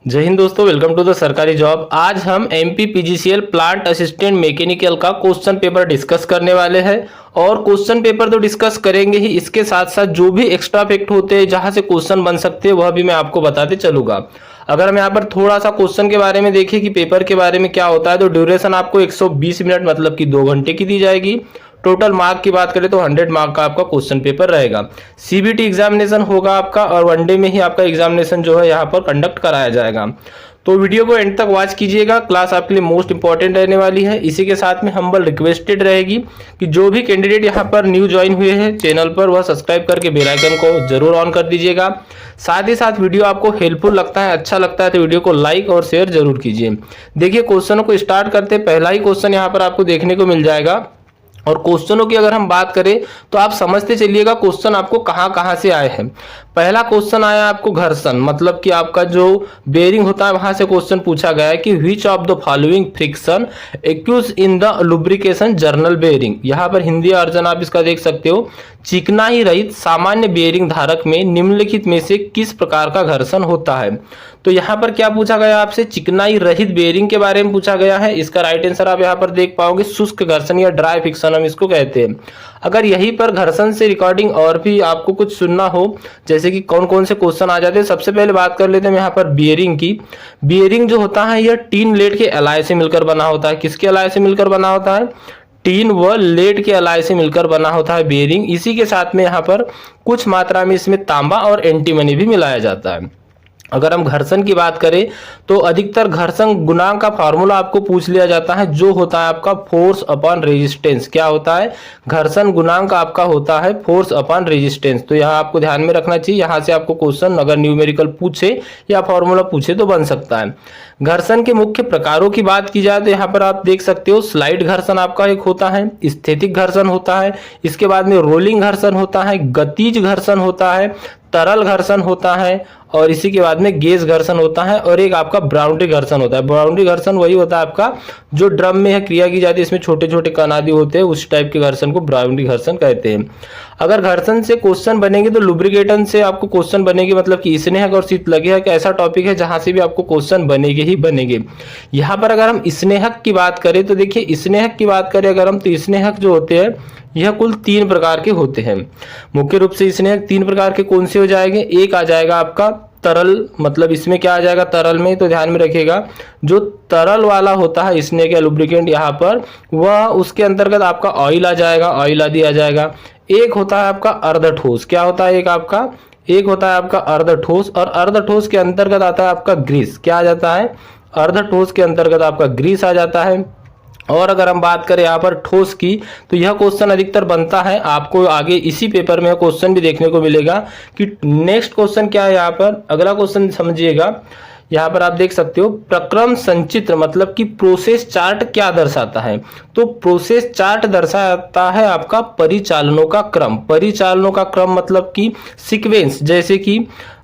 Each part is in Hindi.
जय हिंद दोस्तों, वेलकम टू द सरकारी जॉब। आज हम MP PGCL plant assistant mechanical का क्वेश्चन पेपर डिस्कस करने वाले हैं। और क्वेश्चन पेपर तो डिस्कस करेंगे ही, इसके साथ साथ जो भी एक्स्ट्रा फैक्ट होते हैं जहां से क्वेश्चन बन सकते हैं वह भी मैं आपको बताते चलूंगा। अगर हम यहाँ पर थोड़ा सा क्वेश्चन के बारे में देखें कि पेपर के बारे में क्या होता है, तो ड्यूरेशन आपको 120 मिनट मतलब कि 2 घंटे की दी जाएगी। टोटल मार्क की बात करें तो 100 मार्क का आपका क्वेश्चन पेपर रहेगा। सीबीटी एग्जामिनेशन होगा आपका, और वनडे में ही आपका एग्जामिनेशन जो है यहाँ पर कंडक्ट कराया जाएगा। तो वीडियो को एंड तक वॉच कीजिएगा, क्लास आपके लिए मोस्ट इंपॉर्टेंट रहने वाली है। इसी के साथ में हम्बल रिक्वेस्टेड रहेगी कि जो भी कैंडिडेट यहाँ पर न्यू ज्वाइन हुए हैं चैनल पर, वह सब्सक्राइब करके बेल आइकन को जरूर ऑन कर दीजिएगा। साथ ही साथ वीडियो आपको हेल्पफुल लगता है, अच्छा लगता है तो वीडियो को लाइक और शेयर जरूर कीजिए। देखिए क्वेश्चनों को स्टार्ट करते, पहला ही क्वेश्चन यहाँ पर आपको देखने को मिल जाएगा। और क्वेश्चनों की अगर हम बात करें तो आप समझते चलिएगा क्वेश्चन आपको कहां कहां से आए हैं। पहला क्वेश्चन आया आपको घर्षण, मतलब कि आपका जो बेयरिंग होता है वहां से क्वेश्चन पूछा गया है कि which of the following friction occurs in the lubrication journal bearing. यहाँ पर हिंदी अर्जन आप इसका देख सकते हो, चिकनाई रहित सामान्य बेयरिंग धारक में निम्नलिखित में से किस प्रकार का घर्षण होता है। तो यहाँ पर क्या पूछा गया आपसे, चिकनाई रहित बेयरिंग के बारे में पूछा गया है। इसका राइट आंसर आप यहाँ पर देख पाओगे, शुष्क घर्षण या ड्राई फ्रिक्शन हम इसको कहते हैं। अगर यहीं पर घर्षण से रिकॉर्डिंग और भी आपको कुछ सुनना हो, जैसे कि कौन कौन से क्वेश्चन आ जाते हैं, सबसे पहले बात कर लेते हैं यहाँ पर बियरिंग की। बियरिंग जो होता है यह टीन लेड के एलॉय से मिलकर बना होता है। किसके एलॉय से मिलकर बना होता है? टीन व लेड के एलॉय से मिलकर बना होता है बियरिंग। इसी के साथ में यहाँ पर कुछ मात्रा में इसमें तांबा और एंटीमनी भी मिलाया जाता है। अगर हम घर्षण की बात करें तो अधिकतर घर्षण गुणांक का फार्मूला आपको पूछ लिया जाता है, जो होता है आपका फोर्स अपॉन रेजिस्टेंस। क्या होता है? घर्षण गुणांक आपका होता है फोर्स अपॉन रेजिस्टेंस। तो यहाँ आपको ध्यान में रखना चाहिए, यहाँ से आपको क्वेश्चन अगर न्यूमेरिकल पूछे या फॉर्मूला पूछे तो बन सकता है। घर्षण के मुख्य प्रकारों की बात की जाए तो यहाँ पर आप देख सकते हो, स्लाइड घर्षण आपका एक होता है, स्थैतिक घर्षण होता है, इसके बाद में रोलिंग घर्षण होता है, गतिज घर्षण होता है, तरल घर्षण होता है, और इसी के बाद में गेज घर्षण होता है, और एक आपका बाउंड्री घर्षण होता है। बाउंड्री घर्षण वही होता है आपका जो ड्रम में है क्रिया की जाती है, इसमें छोटे छोटे कण आदि होते हैं, उस टाइप के घर्षण को बाउंड्री घर्षण कहते हैं। अगर घर्षण से क्वेश्चन बनेंगे तो लुब्रिकेटन से आपको क्वेश्चन बनेंगे, मतलब कि स्नेहक और शीतलज्ञ ऐसा टॉपिक है जहां से भी आपको क्वेश्चन बनेंगे ही बनेंगे। यहाँ पर अगर हम स्नेहक की बात करें तो देखिए, स्नेहक की बात करें अगर हम, तो स्नेहक जो होते हैं यह कुल 3 प्रकार के होते हैं। मुख्य रूप से स्नेहक 3 प्रकार के कौन से हो जाएंगे? एक आ जाएगा आपका तरल, मतलब इसमें क्या आ जाएगा तरल में, तो ध्यान में रखिएगा जो तरल वाला होता है स्नेहक या लुब्रिकेंट यहाँ पर, वह उसके अंतर्गत आपका ऑयल आ जाएगा, ऑयल आदि आ जाएगा। एक होता है आपका अर्ध ठोस। क्या होता है? एक होता है आपका अर्ध ठोस, और अर्ध ठोस के अंतर्गत आता है आपका ग्रीस। क्या आ जाता है? अर्ध ठोस के अंतर्गत आपका ग्रीस आ जाता है। और अगर हम बात करें यहाँ पर ठोस की, तो यह क्वेश्चन अधिकतर बनता है, आपको आगे इसी पेपर में क्वेश्चन भी देखने को मिलेगा कि नेक्स्ट क्वेश्चन क्या है। यहाँ पर अगला क्वेश्चन समझिएगा, यहाँ पर आप देख सकते हो प्रक्रम संचित्र, मतलब कि प्रोसेस चार्ट क्या दर्शाता है। तो प्रोसेस चार्ट दर्शाता है आपका परिचालनों का क्रम। परिचालनों का क्रम मतलब कि सीक्वेंस, जैसे कि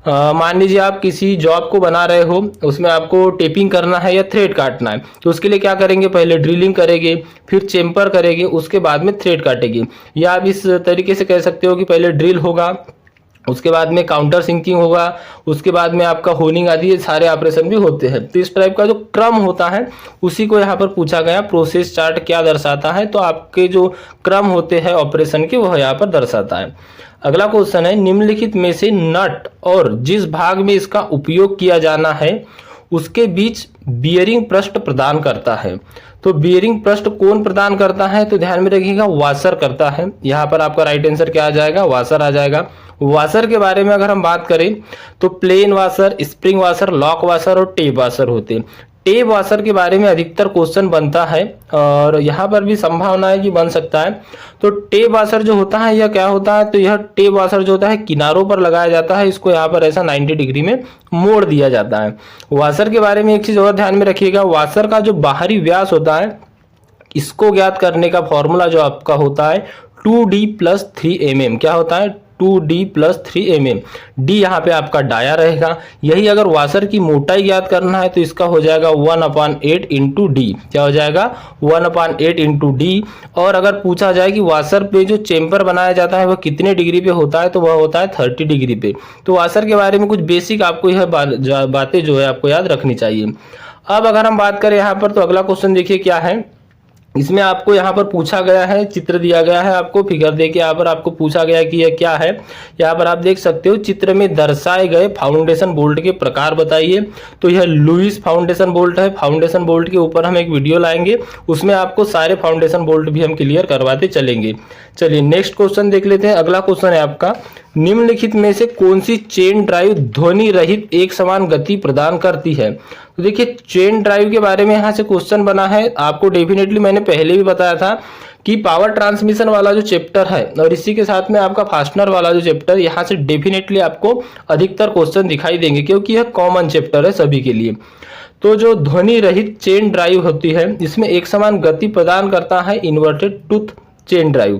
मान लीजिए आप किसी जॉब को बना रहे हो, उसमें आपको टेपिंग करना है या थ्रेड काटना है, तो उसके लिए क्या करेंगे? पहले ड्रिलिंग करेंगे, फिर चेम्पर करेंगे, उसके बाद में थ्रेड काटेंगे। या आप इस तरीके से कह सकते हो कि पहले ड्रिल होगा, उसके बाद में काउंटर सिंकिंग होगा, उसके बाद में आपका होनिंग आदि, ये सारे ऑपरेशन भी होते हैं। तो इस टाइप का जो क्रम होता है उसी को यहाँ पर पूछा गया, प्रोसेस चार्ट क्या दर्शाता है। तो आपके जो क्रम होते हैं ऑपरेशन के, वह यहाँ पर दर्शाता है। अगला क्वेश्चन है, निम्नलिखित में से नट और जिस भाग में इसका उपयोग किया जाना है उसके बीच बियरिंग पृष्ठ प्रदान करता है। तो बियरिंग पृष्ठ कौन प्रदान करता है? तो ध्यान में रखिएगा, वाशर करता है। यहाँ पर आपका राइट आंसर क्या आ जाएगा? वाशर आ जाएगा। वाशर के बारे में अगर हम बात करें तो plain washer, spring washer, lock washer और टेप वाशर होते हैं। टेप वाशर के बारे में अधिकतर क्वेश्चन बनता है, और यहाँ पर भी संभावना है कि बन सकता है। तो टेप वाशर जो होता है यह क्या होता है? तो यह टेप वाशर जो होता है किनारों पर लगाया जाता है, इसको यहाँ पर ऐसा 90 डिग्री में मोड़ दिया जाता है। वाशर के बारे में एक चीज और ध्यान में रखिएगा, वाशर का जो बाहरी व्यास होता है इसको ज्ञात करने का फॉर्मूला जो आपका होता है 2D + 3mm। क्या होता है? 2D plus 3 mm। डी यहाँ पे आपका डाया रहेगा। यही अगर वाशर की मोटाई ज्ञात करना है तो इसका हो जाएगा 1/8 इंटू डी। क्या हो जाएगा 1/8 इंटू डी। और अगर पूछा जाए कि वाशर पे जो चेम्बर बनाया जाता है वह कितने डिग्री पे होता है तो वह होता है 30 डिग्री पे। तो वाशर के बारे में कुछ बेसिक आपको यह बातें जो है आपको याद रखनी चाहिए। अब अगर हम बात करें यहाँ पर तो अगला क्वेश्चन देखिए क्या है। इसमें आपको यहाँ पर पूछा गया है, चित्र दिया गया है, आपको फिगर देके यहाँ पर आपको पूछा गया कि यह क्या है। यहाँ पर आप देख सकते हो चित्र में दर्शाए गए फाउंडेशन बोल्ट के प्रकार बताइए। तो यह लुईस फाउंडेशन बोल्ट है। फाउंडेशन बोल्ट के ऊपर हम एक वीडियो लाएंगे, उसमें आपको सारे फाउंडेशन बोल्ट भी हम क्लियर करवाते चलेंगे। चलिए नेक्स्ट क्वेश्चन देख लेते हैं। अगला क्वेश्चन है आपका, निम्नलिखित में से कौन सी चेन ड्राइव ध्वनि रहित एक समान गति प्रदान करती है। तो देखिए चेन ड्राइव के बारे में यहाँ से क्वेश्चन बना है। आपको डेफिनेटली मैंने पहले भी बताया था कि पावर ट्रांसमिशन वाला जो चैप्टर है और इसी के साथ में आपका फास्टनर वाला जो चैप्टर, यहाँ से डेफिनेटली आपको अधिकतर क्वेश्चन दिखाई देंगे क्योंकि यह कॉमन चैप्टर है सभी के लिए। तो जो ध्वनि रहित चेन ड्राइव होती है इसमें एक समान गति प्रदान करता है इन्वर्टेड टूथ चेन ड्राइव।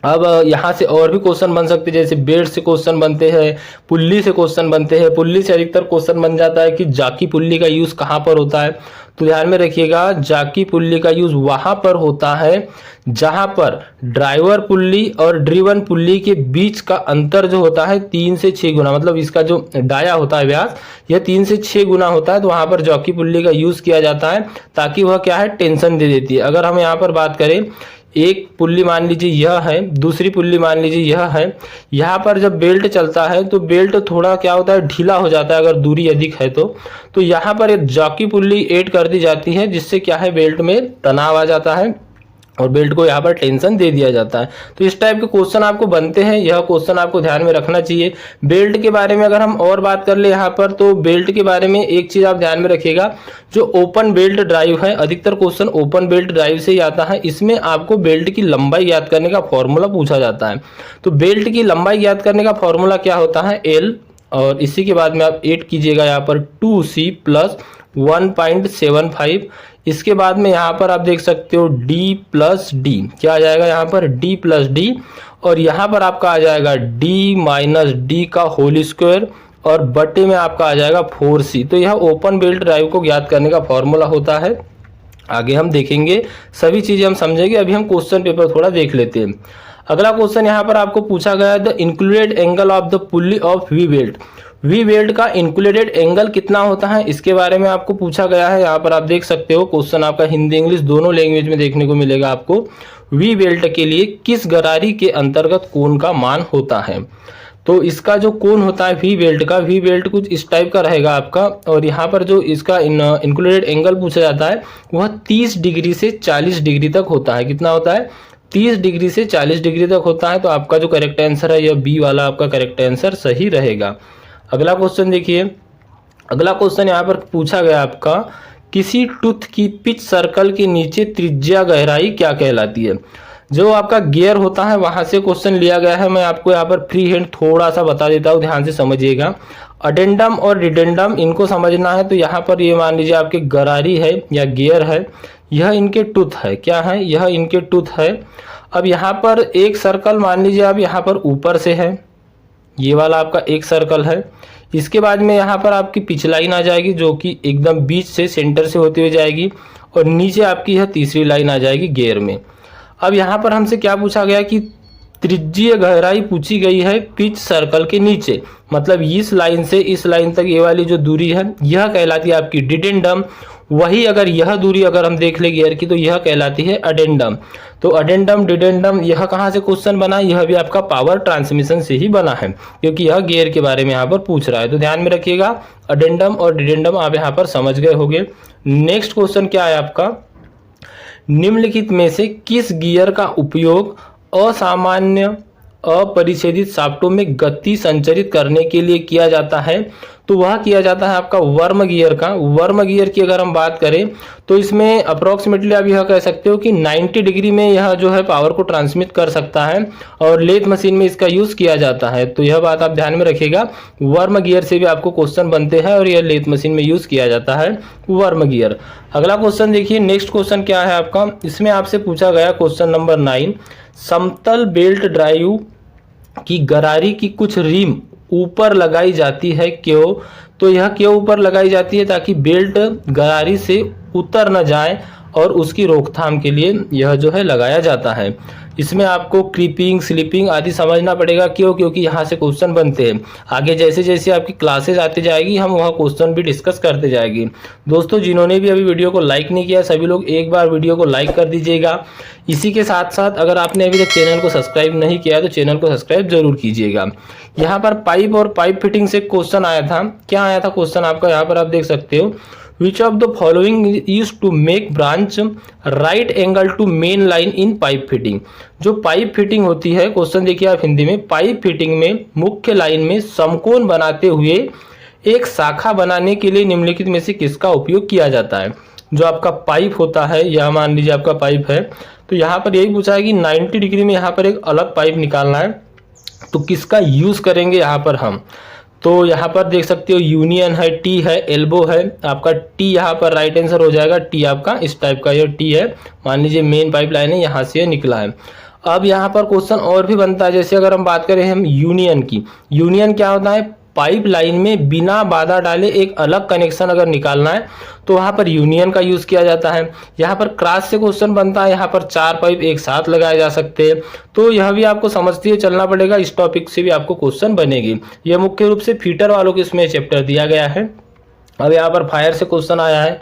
अब यहाँ से और भी क्वेश्चन बन सकते हैं, जैसे बेल्ट से क्वेश्चन बनते हैं, पुल्ली से क्वेश्चन बनते हैं। पुल्ली से अधिकतर क्वेश्चन बन जाता है कि जाकी पुल्ली का यूज कहाँ पर होता है। तो ध्यान में रखिएगा जाकी पुल्ली का यूज वहां पर होता है जहां पर ड्राइवर पुल्ली और ड्रिवन पुल्ली के बीच का अंतर जो होता है 3 से 6 गुना, मतलब इसका जो डाया होता है व्यास यह 3 से 6 गुना होता है। तो वहां पर जॉकी पुल्ली का यूज किया जाता है ताकि वह क्या है टेंशन दे देती है। अगर हम यहाँ पर बात करें, एक पुल्ली मान लीजिए यह है, दूसरी पुल्ली मान लीजिए यह है। यहाँ पर जब बेल्ट चलता है तो बेल्ट थोड़ा क्या होता है ढीला हो जाता है अगर दूरी अधिक है तो यहाँ पर एक जॉकी पुल्ली ऐड कर दी जाती है जिससे क्या है बेल्ट में तनाव आ जाता है और बेल्ट को यहाँ पर टेंशन दे दिया जाता है। तो इस टाइप के क्वेश्चन आपको बनते हैं, यह क्वेश्चन आपको ध्यान में रखना चाहिए। बेल्ट के बारे में अगर हम और बात कर ले यहाँ पर, तो बेल्ट के बारे में एक चीज आप ध्यान में रखिएगा, जो ओपन बेल्ट ड्राइव है अधिकतर क्वेश्चन ओपन बेल्ट ड्राइव से ही आता है। इसमें आपको बेल्ट की लंबाई याद करने का फॉर्मूला पूछा जाता है। तो बेल्ट की लंबाई याद करने का फॉर्मूला क्या होता है L, और इसी के बाद में आप 8 कीजिएगा यहाँ पर 2C प्लस 1.75। इसके बाद में यहाँ पर आप देख सकते हो D प्लस डी, क्या आ जाएगा यहाँ पर D प्लस डी, और यहाँ पर आपका आ जाएगा D माइनस डी का होल स्क्वायर और बटे में आपका आ जाएगा 4C। तो यह ओपन बेल्ट ड्राइव को ज्ञात करने का फॉर्मूला होता है। आगे हम देखेंगे, सभी चीजें हम समझेंगे। अभी हम क्वेश्चन पेपर थोड़ा देख लेते हैं। अगला क्वेश्चन यहाँ पर आपको पूछा गया है, the included angle of the pulley of we belt. We belt का इंक्लूडेड एंगल कितना होता है इसके बारे में आपको पूछा गया है। यहाँ पर आप देख सकते हो क्वेश्चन आपका हिंदी इंग्लिश दोनों लैंग्वेज में देखने को मिलेगा आपको। वी बेल्ट के लिए किस गरारी के अंतर्गत कोण का मान होता है। तो इसका जो कोण होता है वी बेल्ट कुछ इस टाइप का रहेगा आपका, और यहाँ पर जो इसका इंक्लूडेड एंगल पूछा जाता है वह 30 डिग्री से 40 डिग्री तक होता है। कितना होता है 30 डिग्री से 40 डिग्री तक होता है। तो आपका जो करेक्ट आंसर है यह बी वाला आपका करेक्ट आंसर सही रहेगा। अगला क्वेश्चन देखिए। अगला क्वेश्चन यहाँ पर पूछा गया आपका, किसी टूथ की पिच सर्कल के नीचे त्रिज्या गहराई क्या कहलाती है। जो आपका गियर होता है वहां से क्वेश्चन लिया गया है। मैं आपको यहाँ पर फ्री हैंड थोड़ा सा बता देता हूँ, ध्यान से समझिएगा। अडेंडम और रिडेंडम इनको समझना है। तो यहाँ पर ये मान लीजिए आपके गरारी है या गियर है, यह इनके टूथ है। क्या है, यह इनके टूथ है। अब यहाँ पर एक सर्कल मान लीजिए आप यहाँ पर ऊपर से है, ये वाला आपका एक सर्कल है। इसके बाद में यहाँ पर आपकी पिच लाइन आ जाएगी जो कि एकदम बीच से सेंटर से होती हुई जाएगी, और नीचे आपकी यह तीसरी लाइन आ जाएगी गियर में। अब यहाँ पर हमसे क्या पूछा गया कि त्रिज्यीय गहराई पूछी गई है पिच सर्कल के नीचे, मतलब इस लाइन से इस लाइन तक ये वाली जो दूरी है यह कहलाती है आपकी डिडेंडम। वही अगर यह दूरी अगर हम देख ले गियर की तो यह कहलाती है अडेंडम। तो अडेंडम डिडेंडम यह कहाँ से क्वेश्चन बना, यह भी आपका पावर ट्रांसमिशन से ही बना है क्योंकि यह गियर के बारे में यहाँ पर पूछ रहा है। तो ध्यान में रखिएगा, अडेंडम और डिडेंडम आप यहाँ पर समझ गए होंगे। नेक्स्ट क्वेश्चन क्या है आपका, निम्नलिखित में से किस गियर का उपयोग असामान्य अपरिच्छेदित शाफ्टों में गति संचरित करने के लिए किया जाता है। तो वह किया जाता है आपका वर्म गियर का। वर्म गियर की अगर हम बात करें तो इसमें अप्रोक्सीमेटली आप यह कह सकते हो कि 90 डिग्री में यह जो है पावर को ट्रांसमिट कर सकता है, और लेथ मशीन में इसका यूज किया जाता है। तो यह बात आप ध्यान में रखिएगा, वर्म गियर से भी आपको क्वेश्चन बनते हैं और यह लेथ मशीन में यूज किया जाता है वर्म गियर। अगला क्वेश्चन देखिए, नेक्स्ट क्वेश्चन क्या है आपका, इसमें आपसे पूछा गया क्वेश्चन नंबर 9, समतल बेल्ट ड्राइव कि गरारी की कुछ रिम ऊपर लगाई जाती है, क्यों? तो यह क्यों ऊपर लगाई जाती है? ताकि बेल्ट गरारी से उतर न जाए और उसकी रोकथाम के लिए यह जो है लगाया जाता है। इसमें आपको क्रीपिंग, स्लीपिंग आदि समझना पड़ेगा, क्यों? क्योंकि यहाँ से क्वेश्चन बनते हैं। आगे जैसे जैसे आपकी क्लासेज आती जाएगी हम वह क्वेश्चन भी डिस्कस करते जाएंगे। दोस्तों, जिन्होंने भी अभी वीडियो को लाइक नहीं किया सभी लोग एक बार वीडियो को लाइक कर दीजिएगा। इसी के साथ साथ अगर आपने अभी तक चैनल को सब्सक्राइब नहीं किया तो चैनल को सब्सक्राइब जरूर कीजिएगा। यहाँ पर पाइप और पाइप फिटिंग से क्वेश्चन आया था। क्या आया था क्वेश्चन आपका? यहाँ पर आप देख सकते हो, Which of the following is to make branch right angle to main line in pipe fitting? जो पाइप फिटिंग होती है, क्वेश्चन देखिए आप हिंदी में, पाइप फिटिंग में मुख्य लाइन में समकोण बनाते हुए एक शाखा बनाने के लिए निम्नलिखित में से किसका उपयोग किया जाता है? जो आपका पाइप होता है, या मान लीजिए आपका पाइप है, तो यहाँ पर यही पूछा है कि 90 डिग्री में यहाँ पर एक अलग पाइप निकालना है, तो किसका यूज करेंगे यहाँ पर हम? तो यहाँ पर देख सकते हो यूनियन है, टी है, एल्बो है। आपका टी यहाँ पर राइट आंसर हो जाएगा। टी आपका इस टाइप का यह टी है, मान लीजिए मेन पाइप लाइन है, यहाँ से निकला है। अब यहाँ पर क्वेश्चन और भी बनता है, जैसे अगर हम बात करें हम यूनियन की, यूनियन क्या होता है? पाइप लाइन में बिना बाधा डाले एक अलग कनेक्शन अगर निकालना है तो वहाँ पर यूनियन का यूज किया जाता है। यहाँ पर क्रॉस से क्वेश्चन बनता है, यहाँ पर 4 पाइप एक साथ लगाए जा सकते हैं, तो यह भी आपको समझते हुए चलना पड़ेगा। इस टॉपिक से भी आपको क्वेश्चन बनेगी। यह मुख्य रूप से फीटर वालों के इसमें चैप्टर दिया गया है। अब यहाँ पर फायर से क्वेश्चन आया है।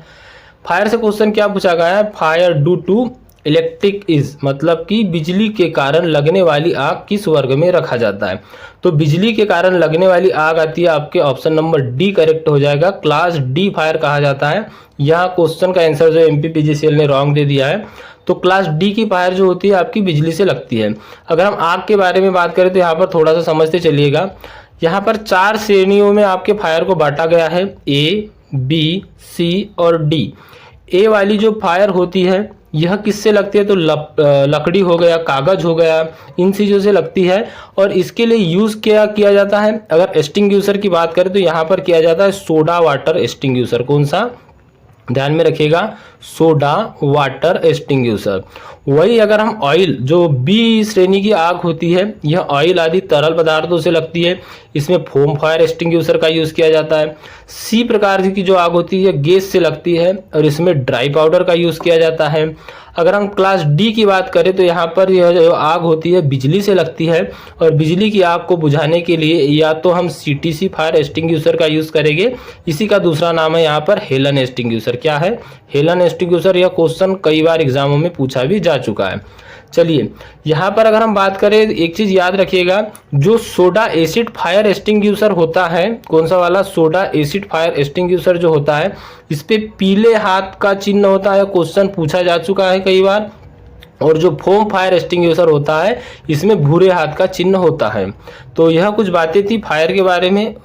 फायर से क्वेश्चन क्या पूछा गया है? Fire due to electric is, मतलब कि बिजली के कारण लगने वाली आग किस वर्ग में रखा जाता है? तो बिजली के कारण लगने वाली आग आती है आपके ऑप्शन नंबर डी करेक्ट हो जाएगा, क्लास डी फायर कहा जाता है। यहाँ क्वेश्चन का आंसर जो एमपी पीजीसीएल ने रॉन्ग दे दिया है, तो क्लास डी की फायर जो होती है आपकी बिजली से लगती है। अगर हम आग के बारे में बात करें तो यहाँ पर थोड़ा सा समझते चलिएगा। यहाँ पर 4 श्रेणियों में आपके फायर को बांटा गया है, ए, बी, सी और डी। ए वाली जो फायर होती है यह किससे लगती है? तो लकड़ी हो गया, कागज हो गया, इन चीज़ों से लगती है। और इसके लिए यूज़ क्या किया जाता है? अगर एक्सटिंग्विशर की बात करें तो यहाँ पर किया जाता है सोडा वाटर एक्सटिंग्विशर। कौन सा? ध्यान में रखिएगा, सोडा वाटर एक्सटिंग्विशर। वही अगर हम ऑयल, जो बी श्रेणी की आग होती है यह ऑयल आदि तरल पदार्थों से लगती है, इसमें फोम फायर एक्सटिंग्विशर का यूज किया जाता है। सी प्रकार की जो आग होती है गैस से लगती है और इसमें ड्राई पाउडर का यूज किया जाता है। अगर हम क्लास डी की बात करें तो यहाँ पर यह जो आग होती है बिजली से लगती है और बिजली की आग को बुझाने के लिए या तो हम सीटीसी फायर एक्सटिंग्विशर का यूज करेंगे, इसी का दूसरा नाम है यहाँ पर हेलन एक्सटिंग्विशर। क्या है? Helen extinguisher. यह क्वेश्चन कई बार एग्जामों में पूछा भी जा चुका है। चलिए यहाँ पर अगर हम बात करें, एक चीज याद रखिएगा, जो सोडा एसिड फायर एक्सटिंग्विशर होता है, कौन सा वाला? सोडा एसिड फायर एक्सटिंग्विशर जो होता है इस पे पीले हाथ का चिन्ह होता है, क्वेश्चन पूछा जा चुका है कई बार। और जो फोम फायर एक्सटिंग्विशर होता है इसमें भूरे हाथ का चिन्ह होता है। तो यह कुछ बातें थी फायर के बारे में,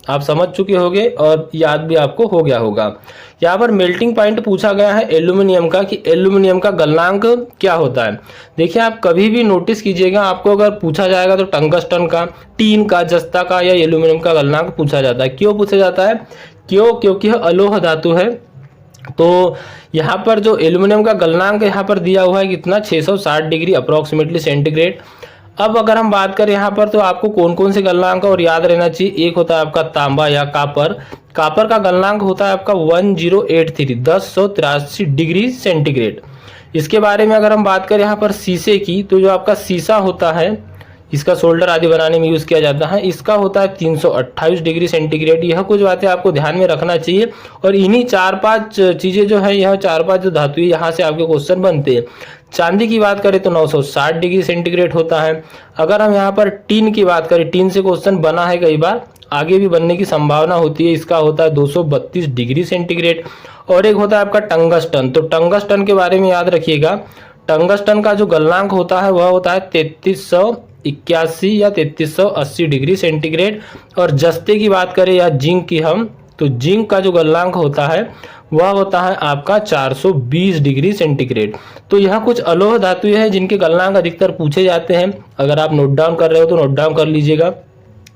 आप समझ चुके होंगे और याद भी आपको हो गया होगा। यहाँ पर मेल्टिंग पॉइंट पूछा गया है एल्यूमिनियम का, कि एल्यूमिनियम का गलनांक क्या होता है। देखिए आप कभी भी नोटिस कीजिएगा, आपको अगर पूछा जाएगा तो टंगस्टन का, टीन का, जस्ता का या एल्यूमिनियम का गलनांक पूछा जाता है। क्यों पूछा जाता है? क्यों? क्योंकि यह अलोह धातु है। तो यहाँ पर जो एल्यूमिनियम का गलनांक यहाँ पर दिया हुआ है कितना? 660 डिग्री अप्रोक्सीमेटली सेंटीग्रेड। अब अगर हम बात करें यहाँ पर तो आपको कौन कौन से गलनांक और याद रहना चाहिए। एक होता है आपका तांबा या कापर। कापर का गलनांक होता है आपका 1083 डिग्री सेंटीग्रेड। इसके बारे में अगर हम बात करें यहाँ पर शीशे की, तो जो आपका शीशा होता है इसका सोल्डर आदि बनाने में यूज किया जाता है, इसका होता है 328 डिग्री सेंटीग्रेड। यह कुछ बातें आपको ध्यान में रखना चाहिए। और इन्हीं 4-5 चीजें जो है, यह 4-5 जो धातु है यहाँ से आपके क्वेश्चन बनते हैं। चांदी की बात करें तो 960 डिग्री सेंटीग्रेड होता है। अगर हम यहाँ पर टीन की बात करें, टीन से क्वेश्चन बना है कई बार, आगे भी बनने की संभावना होती है, इसका होता है 232 डिग्री सेंटीग्रेड। और एक होता है आपका टंगस्टन। तो टंगस्टन के बारे में याद रखिएगा, टंगस्टन का जो गलनांक होता है वह होता है 3381 या 3380 डिग्री सेंटीग्रेड। और जस्ते की बात करें या जिंक की हम, तो जिंक का जो गलनांक होता है वह होता है आपका 420 डिग्री सेंटीग्रेड। तो यह कुछ अलोह धातुएं हैं जिनके गलनांक अधिकतर पूछे जाते हैं। अगर आप नोट डाउन कर रहे हो तो नोट डाउन कर लीजिएगा।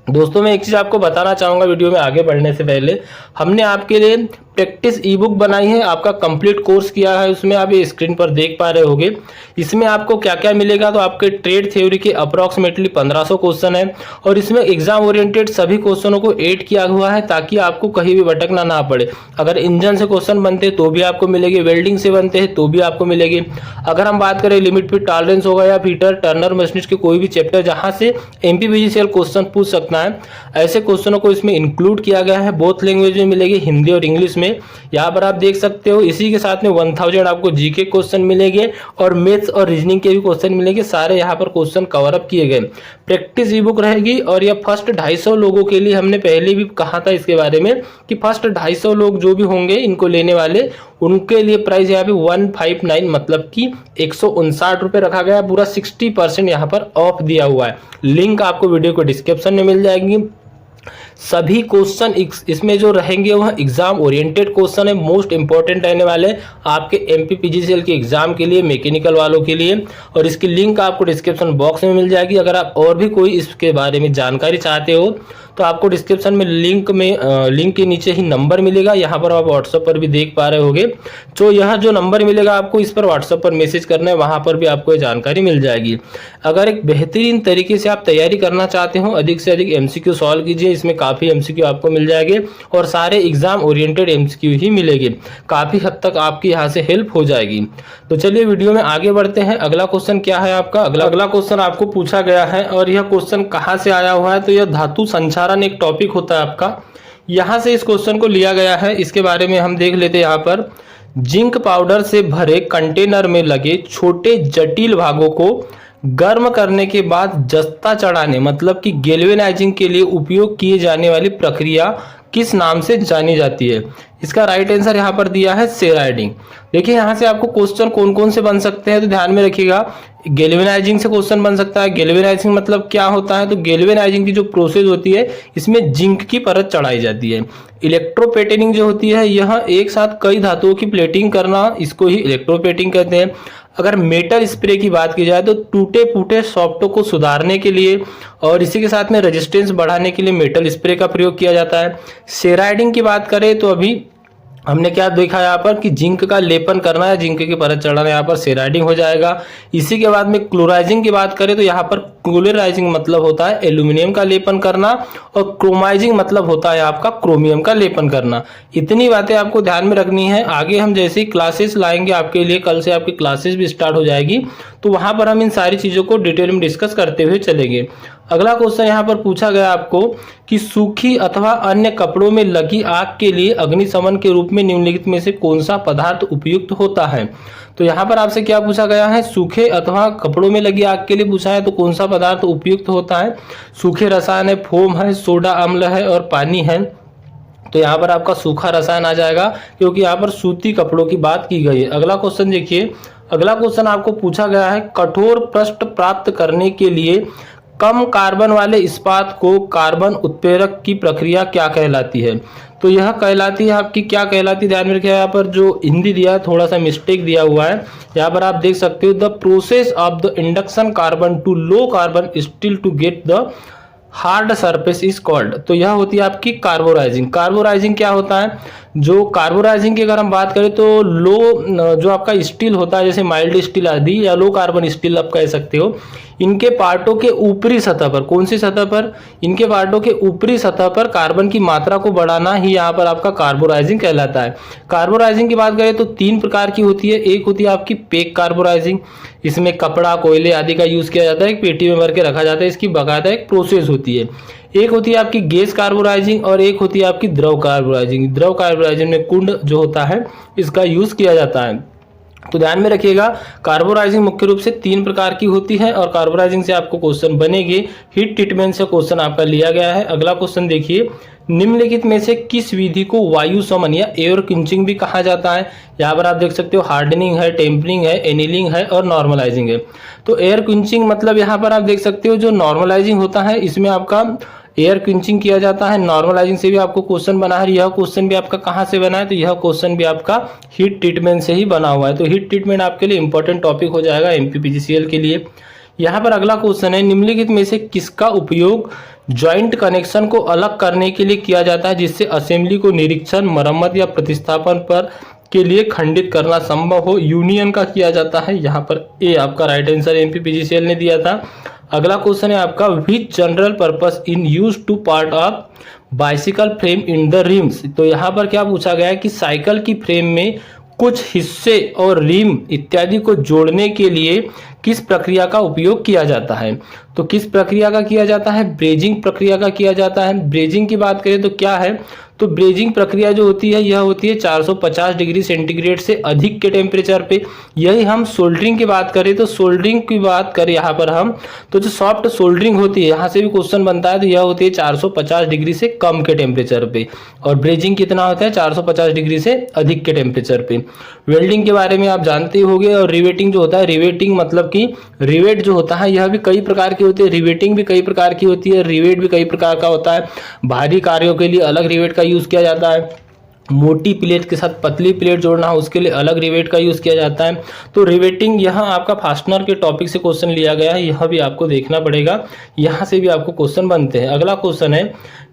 दोस्तों मैं एक चीज़ आपको बताना चाहूँगा वीडियो में आगे बढ़ने से पहले, हमने आपके लिए प्रैक्टिस ई बुक बनाई है, आपका कंप्लीट कोर्स किया है उसमें, आप ये स्क्रीन पर देख पा रहे होगे। इसमें आपको क्या क्या मिलेगा, तो आपके ट्रेड थ्योरी के अप्रॉक्सीमेटली 1500 क्वेश्चन है और इसमें एग्जाम ओरिएंटेड सभी क्वेश्चनों को ऐड किया हुआ है ताकि आपको कहीं भी भटकना ना पड़े। अगर इंजन से क्वेश्चन बनते हैं तो भी आपको मिलेगी, वेल्डिंग से बनते हैं तो भी आपको मिलेगी। अगर हम बात करें लिमिट फिट टॉलरेंस होगा या फीटर टर्नर मशीनिस्ट के कोई भी चैप्टर जहां से एमपीपीजीसीएल क्वेश्चन पूछ सकता है, ऐसे क्वेश्चनों को इसमें इंक्लूड किया गया है। बोथ लैंग्वेज में मिलेगी, हिंदी और इंग्लिश में। यहाँ पर आप देख सकते हो इसी के साथ में 1000 आपको जीके क्वेश्चन मिलेंगे और मैथ्स और रीजनिंग के भी क्वेश्चन मिलेंगे। सारे यहाँ पर क्वेश्चन कवर अप किए गए। प्रैक्टिस ई बुक रहेगी और यह फर्स्ट 250 लोगों के लिए, हमने पहले भी कहा था इसके बारे में कि फर्स्ट 250 लोग जो भी होंगे इनको लेने वाले, उनके लिए प्राइस यहाँ पे 159 मतलब कि 159 रुपये रखा गया। पूरा 60% यहाँ पर ऑफ दिया हुआ है। लिंक आपको वीडियो को डिस्क्रिप्शन में मिल जाएगी। सभी क्वेश्चन इसमें जो रहेंगे वह एग्जाम ओरिएंटेड क्वेश्चन है, मोस्ट इंपॉर्टेंट रहने वाले आपके एमपीपीजीसीएल के एग्जाम के लिए, मैकेनिकल वालों के लिए। और इसकी लिंक आपको डिस्क्रिप्शन बॉक्स में मिल जाएगी। अगर आप और भी कोई इसके बारे में जानकारी चाहते हो तो आपको डिस्क्रिप्शन में लिंक के नीचे ही नंबर मिलेगा। यहाँ पर आप व्हाट्सएप पर भी देख पा रहे होगे। तो यह जो नंबर मिलेगा आपको, इस पर व्हाट्सएप पर मैसेज करना है, वहाँ पर भी आपको ये जानकारी मिल जाएगी। अगर एक बेहतरीन तरीके से आप तैयारी करना चाहते हो, अधिक से अधिक एमसीक्यू सॉल्व कीजिए। इसमें काफ़ी एमसीक्यू आपको मिल जाएंगे और सारे एग्जाम ओरिएंटेड एमसीक्यू ही मिलेंगे। काफ़ी हद तक आपकी यहाँ से हेल्प हो जाएगी। तो चलिए वीडियो में आगे बढ़ते हैं। अगला क्वेश्चन क्या है आपका, अगला क्वेश्चन आपको पूछा गया है और यह क्वेश्चन कहाँ से आया हुआ है, तो यह धातु संचारण एक टॉपिक होता है आपका, यहां से इस क्वेश्चन को लिया गया है। इसके बारे में हम देख लेते हैं। यहाँ पर जिंक पाउडर से भरे कंटेनर में लगे छोटे जटिल भागों को गर्म करने के बाद जस्ता चढ़ाने मतलब कि गैल्वेनाइजिंग के लिए उपयोग किए जाने वाली प्रक्रिया किस नाम से जानी जाती है। इसका राइट आंसर यहाँ पर दिया है सेराइडिंग। देखिए यहाँ से आपको क्वेश्चन कौन कौन से बन सकते हैं, तो ध्यान में रखिएगा। गैल्वेनाइजिंग से क्वेश्चन बन सकता है। गैल्वेनाइजिंग मतलब क्या होता है, तो गैल्वेनाइजिंग की जो प्रोसेस होती है इसमें जिंक की परत चढ़ाई जाती है। इलेक्ट्रोप्लेटिंग जो होती है, यह एक साथ कई धातुओं की प्लेटिंग करना, इसको ही इलेक्ट्रोप्लेटिंग कहते हैं। अगर मेटल स्प्रे की बात की जाए तो टूटे फूटे सॉफ्टों को सुधारने के लिए और इसी के साथ में रेजिस्टेंस बढ़ाने के लिए मेटल स्प्रे का प्रयोग किया जाता है। सेराइडिंग की बात करें तो अभी हमने क्या देखा यहाँ पर कि जिंक का लेपन करना है, जिंक की परत चढ़ाना, यहाँ पर सेराइडिंग हो जाएगा। इसी के बाद में क्लोराइजिंग की बात करें तो यहाँ पर क्लोराइजिंग मतलब होता है एल्यूमिनियम का लेपन करना और क्रोमाइजिंग मतलब होता है आपका क्रोमियम का लेपन करना। इतनी बातें आपको ध्यान में रखनी है। आगे हम जैसे ही क्लासेस लाएंगे आपके लिए, कल से आपकी क्लासेस भी स्टार्ट हो जाएगी, तो वहां पर हम इन सारी चीजों को डिटेल में डिस्कस करते हुए चलेंगे। अगला क्वेश्चन यहाँ पर पूछा गया आपको कि सूखी अथवा अन्य कपड़ों में लगी आग के लिए अग्निशमन के रूप में निम्नलिखित में से कौन सा पदार्थ उपयुक्त होता है। तो यहाँ पर आपसे क्या पूछा गया है, सूखे अथवा कपड़ों में लगी आग के लिए पूछा है, तो कौन सा पदार्थ उपयुक्त होता है। सूखे रसायन है, फोम है, सोडा अम्ल है और पानी है। तो यहाँ पर आपका सूखा रसायन आ जाएगा क्योंकि यहाँ पर सूती कपड़ों की बात की गई है। अगला क्वेश्चन देखिए। अगला क्वेश्चन आपको पूछा गया है, कठोर पृष्ठ प्राप्त करने के लिए कम कार्बन वाले इस्पात को कार्बन उत्प्रेरक की प्रक्रिया क्या कहलाती है। तो यह कहलाती है आपकी, क्या कहलाती है, ध्यान में रखिए। यहाँ पर जो हिंदी दिया है थोड़ा सा मिस्टेक दिया हुआ है। यहाँ पर आप देख सकते हो, the process of the induction carbon to low carbon steel to get the hard surface is called. तो यह होती है आपकी कार्बोराइजिंग। कार्बोराइजिंग क्या होता है, जो कार्बोराइजिंग की अगर हम बात करें तो लो जो आपका स्टील होता है, जैसे माइल्ड स्टील आदि या लो कार्बन स्टील आप कह सकते हो, इनके पार्टों के ऊपरी सतह पर, कौन सी सतह पर, इनके पार्टों के ऊपरी सतह पर कार्बन की मात्रा को बढ़ाना ही यहाँ पर आपका कार्बोराइजिंग कहलाता है। कार्बोराइजिंग की बात करें तो 3 प्रकार की होती है। एक होती है आपकी पैक कार्बोराइजिंग, इसमें कपड़ा, कोयले आदि का यूज किया जाता है, एक पेटी में भर के रखा जाता है, इसकी बाकायदा एक प्रोसेस होती है। एक होती है आपकी गैस कार्बोराइजिंग और एक होती है आपकी द्रव कार्बोराइजिंग। द्रव कार्बोराइजिंग में कुंड जो होता है इसका यूज किया जाता है। तो ध्यान में रखिएगा, कार्बोराइजिंग मुख्य रूप से 3 प्रकार की होती है और कार्बोराइजिंग से आपको क्वेश्चन बनेंगे। हीट ट्रीटमेंट से क्वेश्चन आपका लिया गया है। अगला क्वेश्चन देखिए, निम्नलिखित में से किस विधि को वायु समन या एयर क्विंचिंग भी कहा जाता है। यहाँ पर आप देख सकते हो हार्डनिंग है, टेम्परिंग है, एनीलिंग है और नॉर्मलाइजिंग है। तो एयर क्विंचिंग मतलब यहाँ पर आप देख सकते हो जो नॉर्मलाइजिंग होता है इसमें आपका एयर क्विंचिंग किया जाता है। नॉर्मलाइजिंग से भी आपको क्वेश्चन बना है। यह क्वेश्चन भी आपका कहाँ से बना है, तो यह क्वेश्चन भी आपका हीट ट्रीटमेंट से ही बना हुआ है। तो हीट ट्रीटमेंट आपके लिए इंपॉर्टेंट टॉपिक हो जाएगा एमपीपीजीसीएल के लिए। यहाँ पर अगला क्वेश्चन है, निम्नलिखित में से किसका उपयोग ज्वाइंट कनेक्शन को अलग करने के लिए किया जाता है, जिससे असेंबली को निरीक्षण, मरम्मत या प्रतिस्थापन पर के लिए खंडित करना संभव हो। यूनियन का किया जाता है, यहाँ पर ए आपका राइट आंसर एमपीपीजीसीएल ने दिया था। अगला क्वेश्चन है आपका, which general purpose in use to part of bicycle frame in the rims. तो यहाँ पर क्या पूछा गया है कि साइकिल की फ्रेम में कुछ हिस्से और रिम इत्यादि को जोड़ने के लिए किस प्रक्रिया का उपयोग किया जाता है। तो किस प्रक्रिया का किया जाता है, ब्रेजिंग प्रक्रिया का किया जाता है। ब्रेजिंग की बात करें तो क्या है, तो ब्रेजिंग प्रक्रिया जो होती है यह होती है 450 डिग्री सेंटीग्रेड से अधिक के टेम्परेचर पे। यही हम सोल्डरिंग की बात करें तो सोल्डरिंग की बात करें यहाँ पर हम, तो जो सॉफ्ट सोल्डरिंग होती है यहाँ से भी क्वेश्चन बनता है, तो यह होती है 450 डिग्री से कम के टेम्परेचर पे। और ब्रेजिंग कितना होता है, 450 डिग्री से अधिक के टेम्परेचर पे। वेल्डिंग के बारे में आप जानते होंगे। और रिवेटिंग जो होता है, रिवेटिंग मतलब कि रिवेट जो होता है यह भी कई प्रकार की होती है, रिवेटिंग भी कई प्रकार की होती है, रिवेट भी कई प्रकार का होता है। भारी कार्यों के लिए अलग रिवेट का यूज किया जाता है, मोटी प्लेट के साथ पतली प्लेट जोड़ना हो उसके लिए अलग रिवेट का यूज किया जाता है। तो रिवेटिंग यहाँ आपका फास्टनर के टॉपिक से क्वेश्चन लिया गया है, यह भी आपको देखना पड़ेगा, यहाँ से भी आपको क्वेश्चन बनते हैं। अगला क्वेश्चन है,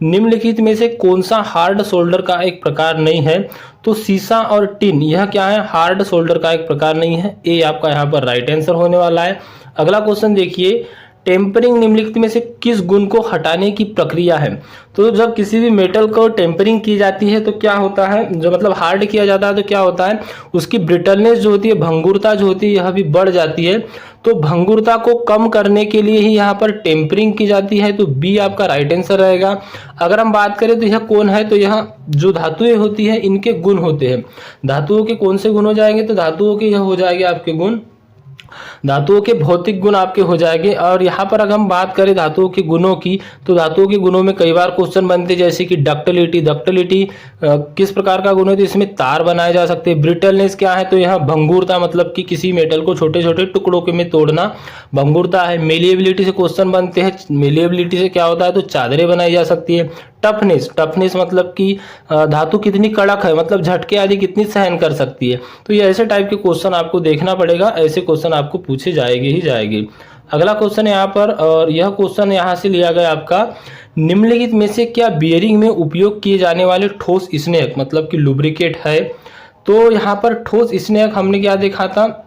निम्नलिखित में से कौन सा हार्ड सोल्डर का एक प्रकार नहीं है। तो शीशा और टिन यह क्या है, हार्ड सोल्डर का एक प्रकार नहीं है। ए आपका यहाँ पर राइट आंसर होने वाला है। अगला क्वेश्चन देखिए, टेम्परिंग निम्नलिखित में से किस गुण को हटाने की प्रक्रिया है। तो जब किसी भी मेटल को टेम्परिंग की जाती है तो क्या होता है, जो मतलब हार्ड किया जाता है तो क्या होता है, उसकी ब्रिटलनेस जो होती है, भंगुरता जो होती है यह भी बढ़ जाती है। तो भंगुरता को कम करने के लिए ही यहाँ पर टेम्परिंग की जाती है। तो बी आपका राइट आंसर रहेगा। अगर हम बात करें तो यह कौन है, तो यह जो धातुएं होती है इनके गुण होते हैं। धातुओं के कौन से गुण हो जाएंगे, तो धातुओं के यह हो जाएंगे आपके गुण, धातुओं के भौतिक गुण आपके हो जाएंगे। और यहाँ पर अगर हम बात करें धातुओं के गुणों की, तो धातुओं के गुणों में कई बार क्वेश्चन बनते हैं, जैसे कि डक्टिलिटी। डक्टिलिटी किस प्रकार का गुण है, तो इसमें तार बनाए जा सकते हैं। ब्रिटलनेस क्या है, तो यहाँ भंगुरता मतलब कि किसी मेटल को छोटे छोटे टुकड़ों के में तोड़ना भंगुरता है। मेलिएबिलिटी से क्वेश्चन बनते हैं, मेलिएबिलिटी से क्या होता है, तो चादरें बनाई जा सकती है। टफनेस, टफनेस मतलब कि धातु कितनी कड़क है, मतलब झटके आदि कितनी सहन कर सकती है। तो ये ऐसे टाइप के क्वेश्चन आपको देखना पड़ेगा, ऐसे क्वेश्चन आपको पूछे जाएंगे ही जाएंगे। अगला क्वेश्चन है यहाँ पर, और यह क्वेश्चन यहाँ से लिया गया आपका, निम्नलिखित में से क्या बियरिंग में उपयोग किए जाने वाले ठोस स्नेहक मतलब कि लुब्रिकेट है। तो यहाँ पर ठोस स्नेहक हमने क्या देखा था,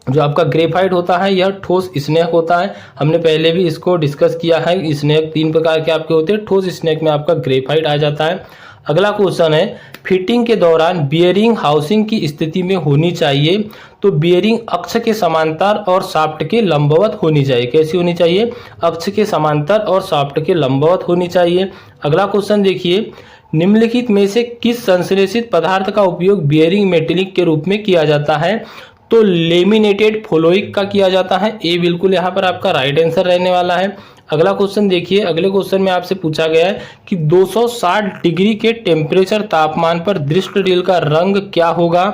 जो आपका ग्रेफाइट होता है यह ठोस स्नेहक होता है। हमने पहले भी इसको डिस्कस किया है। स्नेहक तीन प्रकार के आपके होते हैं, ठोस स्नेहक में आपका ग्रेफाइट आ जाता है। अगला क्वेश्चन है, फिटिंग के दौरान बियरिंग हाउसिंग की स्थिति में होनी चाहिए। तो बियरिंग अक्ष के समांतर और शाफ्ट के लंबवत होनी चाहिए। कैसी होनी चाहिए, अक्ष के समांतर और शाफ्ट के लंबवत होनी चाहिए। अगला क्वेश्चन देखिए, निम्नलिखित में से किस संश्लेषित पदार्थ का उपयोग बियरिंग मेटेलिक के रूप में किया जाता है। तो लेमिनेटेड फ्लोइक का किया जाता है। ए बिल्कुल यहाँ पर आपका राइट आंसर रहने वाला है। अगला क्वेश्चन देखिए, अगले क्वेश्चन में आपसे पूछा गया है कि 260 डिग्री के टेम्परेचर तापमान पर दृष्ट रील का रंग क्या होगा।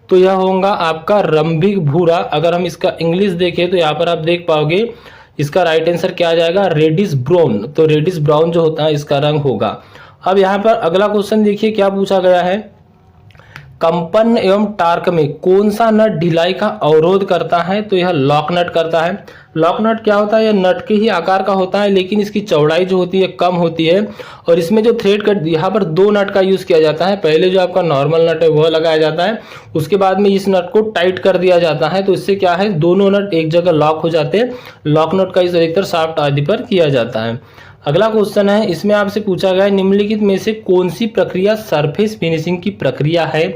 तो यह होगा आपका रंभिक भूरा। अगर हम इसका इंग्लिश देखें तो यहाँ पर आप देख पाओगे इसका राइट आंसर क्या आ जाएगा, रेडिश ब्राउन। तो रेडिश ब्राउन जो होता है इसका रंग होगा। अब यहाँ पर अगला क्वेश्चन देखिए क्या पूछा गया है, कंपन एवं टार्क में कौन सा नट ढिलाई का अवरोध करता है। तो यह लॉक नट करता है। लॉक नट क्या होता है, यह नट के ही आकार का होता है, लेकिन इसकी चौड़ाई जो होती है कम होती है। और इसमें जो थ्रेड कट, यहाँ पर दो नट का यूज किया जाता है। पहले जो आपका नॉर्मल नट है वह लगाया जाता है, उसके बाद में इस नट को टाइट कर दिया जाता है। तो इससे क्या है, दोनों नट एक जगह लॉक हो जाते हैं। लॉक नट का इस अधिकतर शाफ्ट आदि पर किया जाता है। अगला क्वेश्चन है, इसमें आपसे पूछा गया है निम्नलिखित में से कौन सी प्रक्रिया सरफेस फिनिशिंग की प्रक्रिया है।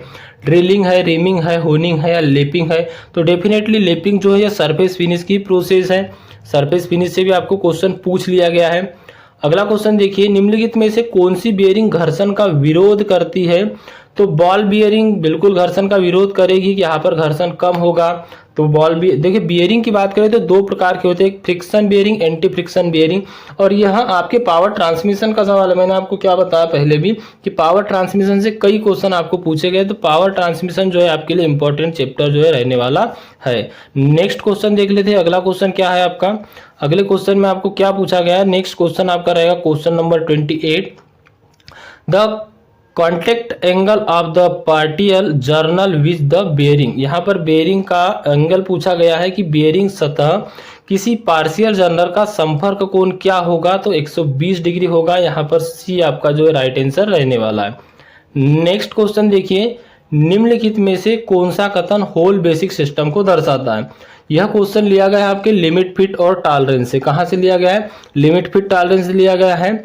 ड्रिलिंग है, रिमिंग है, होनिंग है या लेपिंग है। तो डेफिनेटली लेपिंग जो है यह सरफेस फिनिश की प्रोसेस है। सरफेस फिनिश से भी आपको क्वेश्चन पूछ लिया गया है। अगला क्वेश्चन देखिए, निम्नलिखित में से कौन सी बियरिंग घर्षण का विरोध करती है। तो बॉल बियरिंग बिल्कुल घर्षण का विरोध करेगी कि यहाँ पर घर्षण कम होगा। तो बॉल भी देखिए, बियरिंग की बात करें तो दो प्रकार के होते हैं, friction bearing, anti friction bearing. और यह आपके पावर ट्रांसमिशन का सवाल है। मैंने आपको क्या बताया पहले भी कि पावर ट्रांसमिशन से कई क्वेश्चन आपको पूछे गए। तो पावर ट्रांसमिशन जो है आपके लिए इंपॉर्टेंट चैप्टर जो है रहने वाला है। नेक्स्ट क्वेश्चन देख लेते हैं। अगला क्वेश्चन क्या है आपका, अगले क्वेश्चन में आपको क्या पूछा गया है। नेक्स्ट क्वेश्चन आपका रहेगा question number 28, the contact angle of the partial journal with the bearing. यहाँ पर बेयरिंग का एंगल पूछा गया है कि बेयरिंग सतह किसी पार्शियल जर्नल का संपर्क कोण क्या होगा, तो 120 डिग्री होगा। यहाँ पर सी आपका जो है राइट आंसर रहने वाला है। नेक्स्ट क्वेश्चन देखिए, निम्नलिखित में से कौन सा कथन होल बेसिक सिस्टम को दर्शाता है। यह क्वेश्चन लिया गया है आपके लिमिट, फिट और टॉलरेंस से। कहाँ से लिया गया है? लिमिट, फिट, टॉलरेंस से लिया गया है।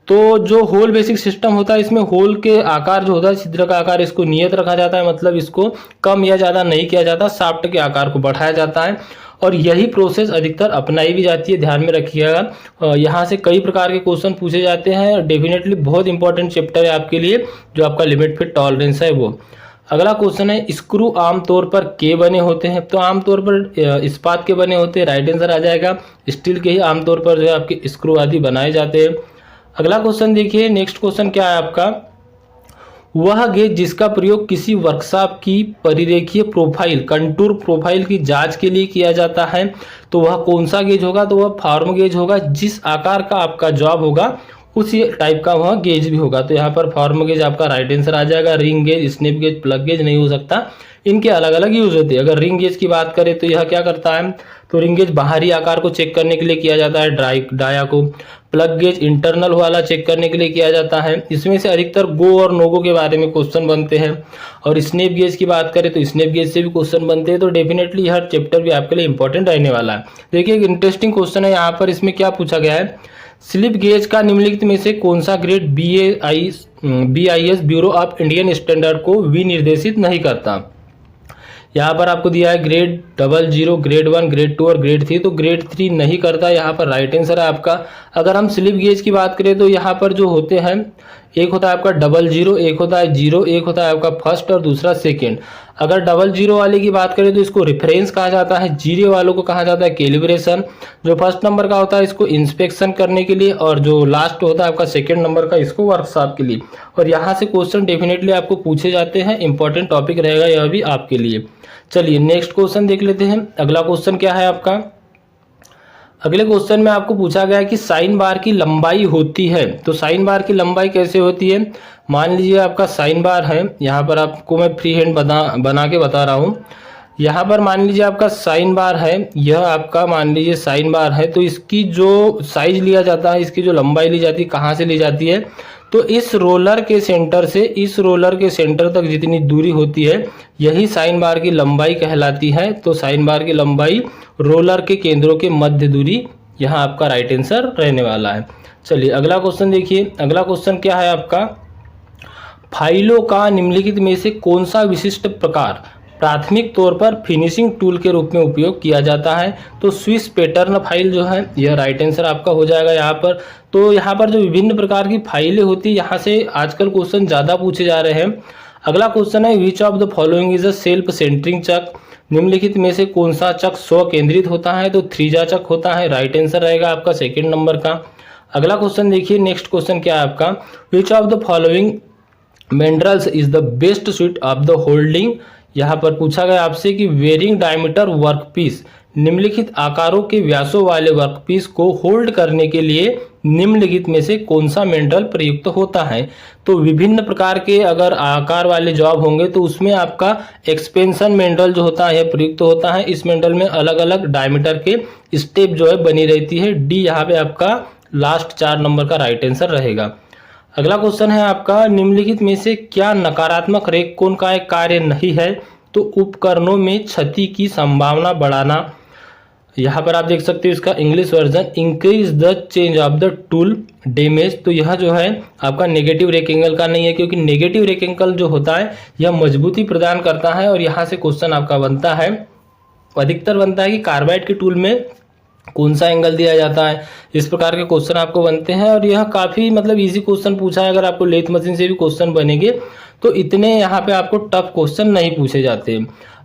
तो जो होल बेसिक सिस्टम होता है, इसमें होल के आकार जो होता है, छिद्र का आकार, इसको नियत रखा जाता है, मतलब इसको कम या ज़्यादा नहीं किया जाता, शाफ्ट के आकार को बढ़ाया जाता है। और यही प्रोसेस अधिकतर अपनाई भी जाती है, ध्यान में रखिएगा। यहाँ से कई प्रकार के क्वेश्चन पूछे जाते हैं। डेफिनेटली बहुत इंपॉर्टेंट चैप्टर है आपके लिए, जो आपका लिमिट, फिट, टॉलरेंस है वो। अगला क्वेश्चन है, स्क्रू आमतौर पर के बने होते हैं, तो आमतौर पर इस्पात के बने होते हैं, राइट आंसर आ जाएगा। स्टील के ही आमतौर पर जो है आपके स्क्रू आदि बनाए जाते हैं। अगला क्वेश्चन देखिए, नेक्स्ट क्वेश्चन क्या है आपका, वह गेज जिसका प्रयोग किसी वर्कशॉप की परिरेखीय प्रोफाइल, कंटूर प्रोफाइल की जांच के लिए किया जाता है, तो वह कौन सा गेज होगा, तो वह फॉर्म गेज होगा। जिस आकार का आपका जॉब होगा उसी टाइप का वह गेज भी होगा। तो यहाँ पर फॉर्म गेज आपका राइट आंसर आ जाएगा। Ring gauge, snap gauge, plug gauge नहीं हो सकता, इनके अलग अलग यूज होते हैं। अगर रिंग गेज की बात करें तो यह क्या करता है, तो रिंग गेज बाहरी आकार को चेक करने के लिए किया जाता है, डाया को। प्लग गेज इंटरनल वाला चेक करने के लिए किया जाता है। इसमें से अधिकतर गो और नो गो के बारे में क्वेश्चन बनते हैं। और स्नैप गेज की बात करें तो स्नैप गेज से भी क्वेश्चन बनते हैं। तो डेफिनेटली हर चैप्टर भी आपके लिए इंपॉर्टेंट रहने वाला है। देखिए एक इंटरेस्टिंग क्वेश्चन है यहाँ पर, इसमें क्या पूछा गया है, स्लिप गेज का निम्नलिखित में से कौन सा grade BIS bureau of Indian standard को विनिर्देशित नहीं करता। यहाँ पर आपको दिया है ग्रेड 00, ग्रेड 1, ग्रेड 2 और ग्रेड 3, तो ग्रेड 3 नहीं करता। यहाँ पर राइट आंसर है आपका। अगर हम स्लिप गेज की बात करें तो यहाँ पर जो होते हैं, एक होता है आपका 00, एक होता है 0, एक होता है आपका फर्स्ट और दूसरा सेकेंड। अगर 00 वाले की बात करें तो इसको रेफरेंस कहा जाता है, 0 वालों को कहा जाता है कैलिब्रेशन। जो फर्स्ट नंबर का होता है इसको इंस्पेक्शन करने के लिए, और जो लास्ट होता है आपका सेकेंड नंबर का, इसको वर्कशॉप के लिए। और यहाँ से क्वेश्चन डेफिनेटली आपको पूछे जाते हैं, इंपॉर्टेंट टॉपिक रहेगा यह भी आपके लिए। चलिए नेक्स्ट क्वेश्चन देख लेते हैं। अगला क्वेश्चन क्या है आपका, अगले क्वेश्चन में आपको पूछा गया है कि साइन बार की लंबाई होती है, तो साइन बार की लंबाई कैसे होती है। मान लीजिए आपका साइन बार है, यहाँ पर आपको मैं फ्री हैंड बना के बता रहा हूँ। यहाँ पर मान लीजिए आपका साइन बार है, यह आपका मान लीजिए साइन बार है, तो इसकी जो साइज लिया जाता है, इसकी जो लंबाई ली जाती है, कहाँ से ली जाती है, तो इस रोलर के सेंटर से इस रोलर के सेंटर तक जितनी दूरी होती है, यही साइन बार की लंबाई कहलाती है। तो साइन बार की लंबाई रोलर के केंद्रों के मध्य दूरी, यहाँ आपका राइट आंसर रहने वाला है। चलिए अगला क्वेश्चन देखिए। अगला क्वेश्चन क्या है आपका, फाइलों का निम्नलिखित में से कौन सा विशिष्ट प्रकार प्राथमिक तौर पर फिनिशिंग टूल के रूप में उपयोग किया जाता है, तो स्विस पैटर्न फाइल जो है, यह राइट आंसर आपका हो जाएगा यहाँ पर। तो यहाँ पर जो विभिन्न प्रकार की फाइलें होती है, यहाँ से आजकल क्वेश्चन ज़्यादा पूछे जा रहे हैं। अगला क्वेश्चन है, which of the following is a self centering chuck, निम्नलिखित में से कौन सा चक स्व केंद्रित होता है, तो थ्रीजा चक होता है, राइट आंसर रहेगा आपका सेकेंड नंबर का। अगला क्वेश्चन देखिए, नेक्स्ट क्वेश्चन क्या है आपका, which of the following mandrels is the best suit of the holding, यहाँ पर पूछा गया आपसे कि वेरिंग डायमीटर वर्कपीस, निम्नलिखित आकारों के व्यासों वाले वर्कपीस को होल्ड करने के लिए निम्नलिखित में से कौन सा मेंड्रल प्रयुक्त होता है। तो विभिन्न प्रकार के अगर आकार वाले जॉब होंगे तो उसमें आपका एक्सपेंशन मेंड्रल जो होता है प्रयुक्त होता है। इस मेंड्रल में अलग अलग डायमीटर के स्टेप जो है बनी रहती है। डी यहाँ पे आपका लास्ट 4 नंबर का राइट आंसर रहेगा। अगला क्वेश्चन है आपका, निम्नलिखित में से क्या नकारात्मक रेख कोण का एक कार्य नहीं है, तो उपकरणों में क्षति की संभावना बढ़ाना। यहाँ पर आप देख सकते हो इसका English version, increase the change of the tool damage. तो यह जो है आपका नेगेटिव रेक एंगल का नहीं है, क्योंकि नेगेटिव रेक एंगल जो होता है यह मजबूती प्रदान करता है। और यहाँ से क्वेश्चन आपका बनता है, अधिकतर बनता है कि कार्बाइड के टूल में कौन सा एंगल दिया जाता है, इस प्रकार के क्वेश्चन आपको बनते हैं। और यह काफ़ी मतलब इजी क्वेश्चन पूछा है। अगर आपको लेथ मशीन से भी क्वेश्चन बनेंगे तो इतने यहाँ पे आपको टफ क्वेश्चन नहीं पूछे जाते।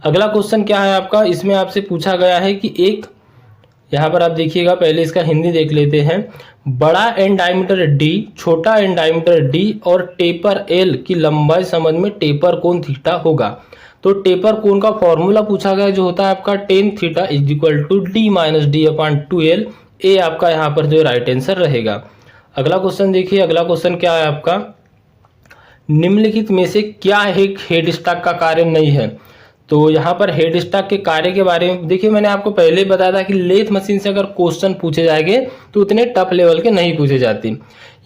अगला क्वेश्चन क्या है आपका, इसमें आपसे पूछा गया है कि एक, यहाँ पर आप देखिएगा, पहले इसका हिंदी देख लेते हैं। बड़ा एंड डायमीटर डी, छोटा एंड डायमीटर डी और टेपर एल की लंबाई संबंध में टेपर कोण थीटा होगा। तो टेपर कोण का फॉर्मूला पूछा गया जो होता है आपका tan theta is equal to D minus D upon 2l। ए आपका यहाँ पर जो राइट आंसर रहेगा। अगला क्वेश्चन देखिए। अगला क्वेश्चन क्या है आपका, निम्नलिखित में से क्या एक हेड स्टॉक का कार्य नहीं है। तो यहाँ पर हेड स्टॉक के कार्य के बारे में देखिए, मैंने आपको पहले ही बताया था कि लेथ मशीन से अगर क्वेश्चन पूछे जाएंगे तो उतने टफ लेवल के नहीं पूछे जाते।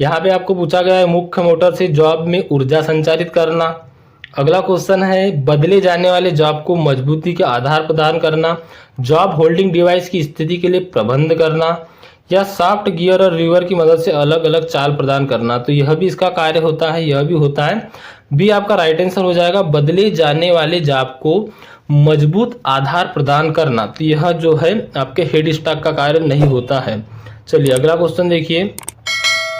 यहाँ पे आपको पूछा गया है मुख्य मोटर से जॉब में ऊर्जा संचारित करना। अगला क्वेश्चन है बदले जाने वाले जॉब को मजबूती के आधार प्रदान करना, जॉब होल्डिंग डिवाइस की स्थिति के लिए प्रबंध करना, या सॉफ्ट गियर और लीवर की मदद से अलग अलग चाल प्रदान करना। तो यह भी इसका कार्य होता है, यह भी होता है। बी आपका राइट आंसर हो जाएगा, बदले जाने वाले जॉब को मजबूत आधार प्रदान करना। तो यह जो है आपके हेड स्टॉक का कार्य नहीं होता है। चलिए अगला क्वेश्चन देखिए।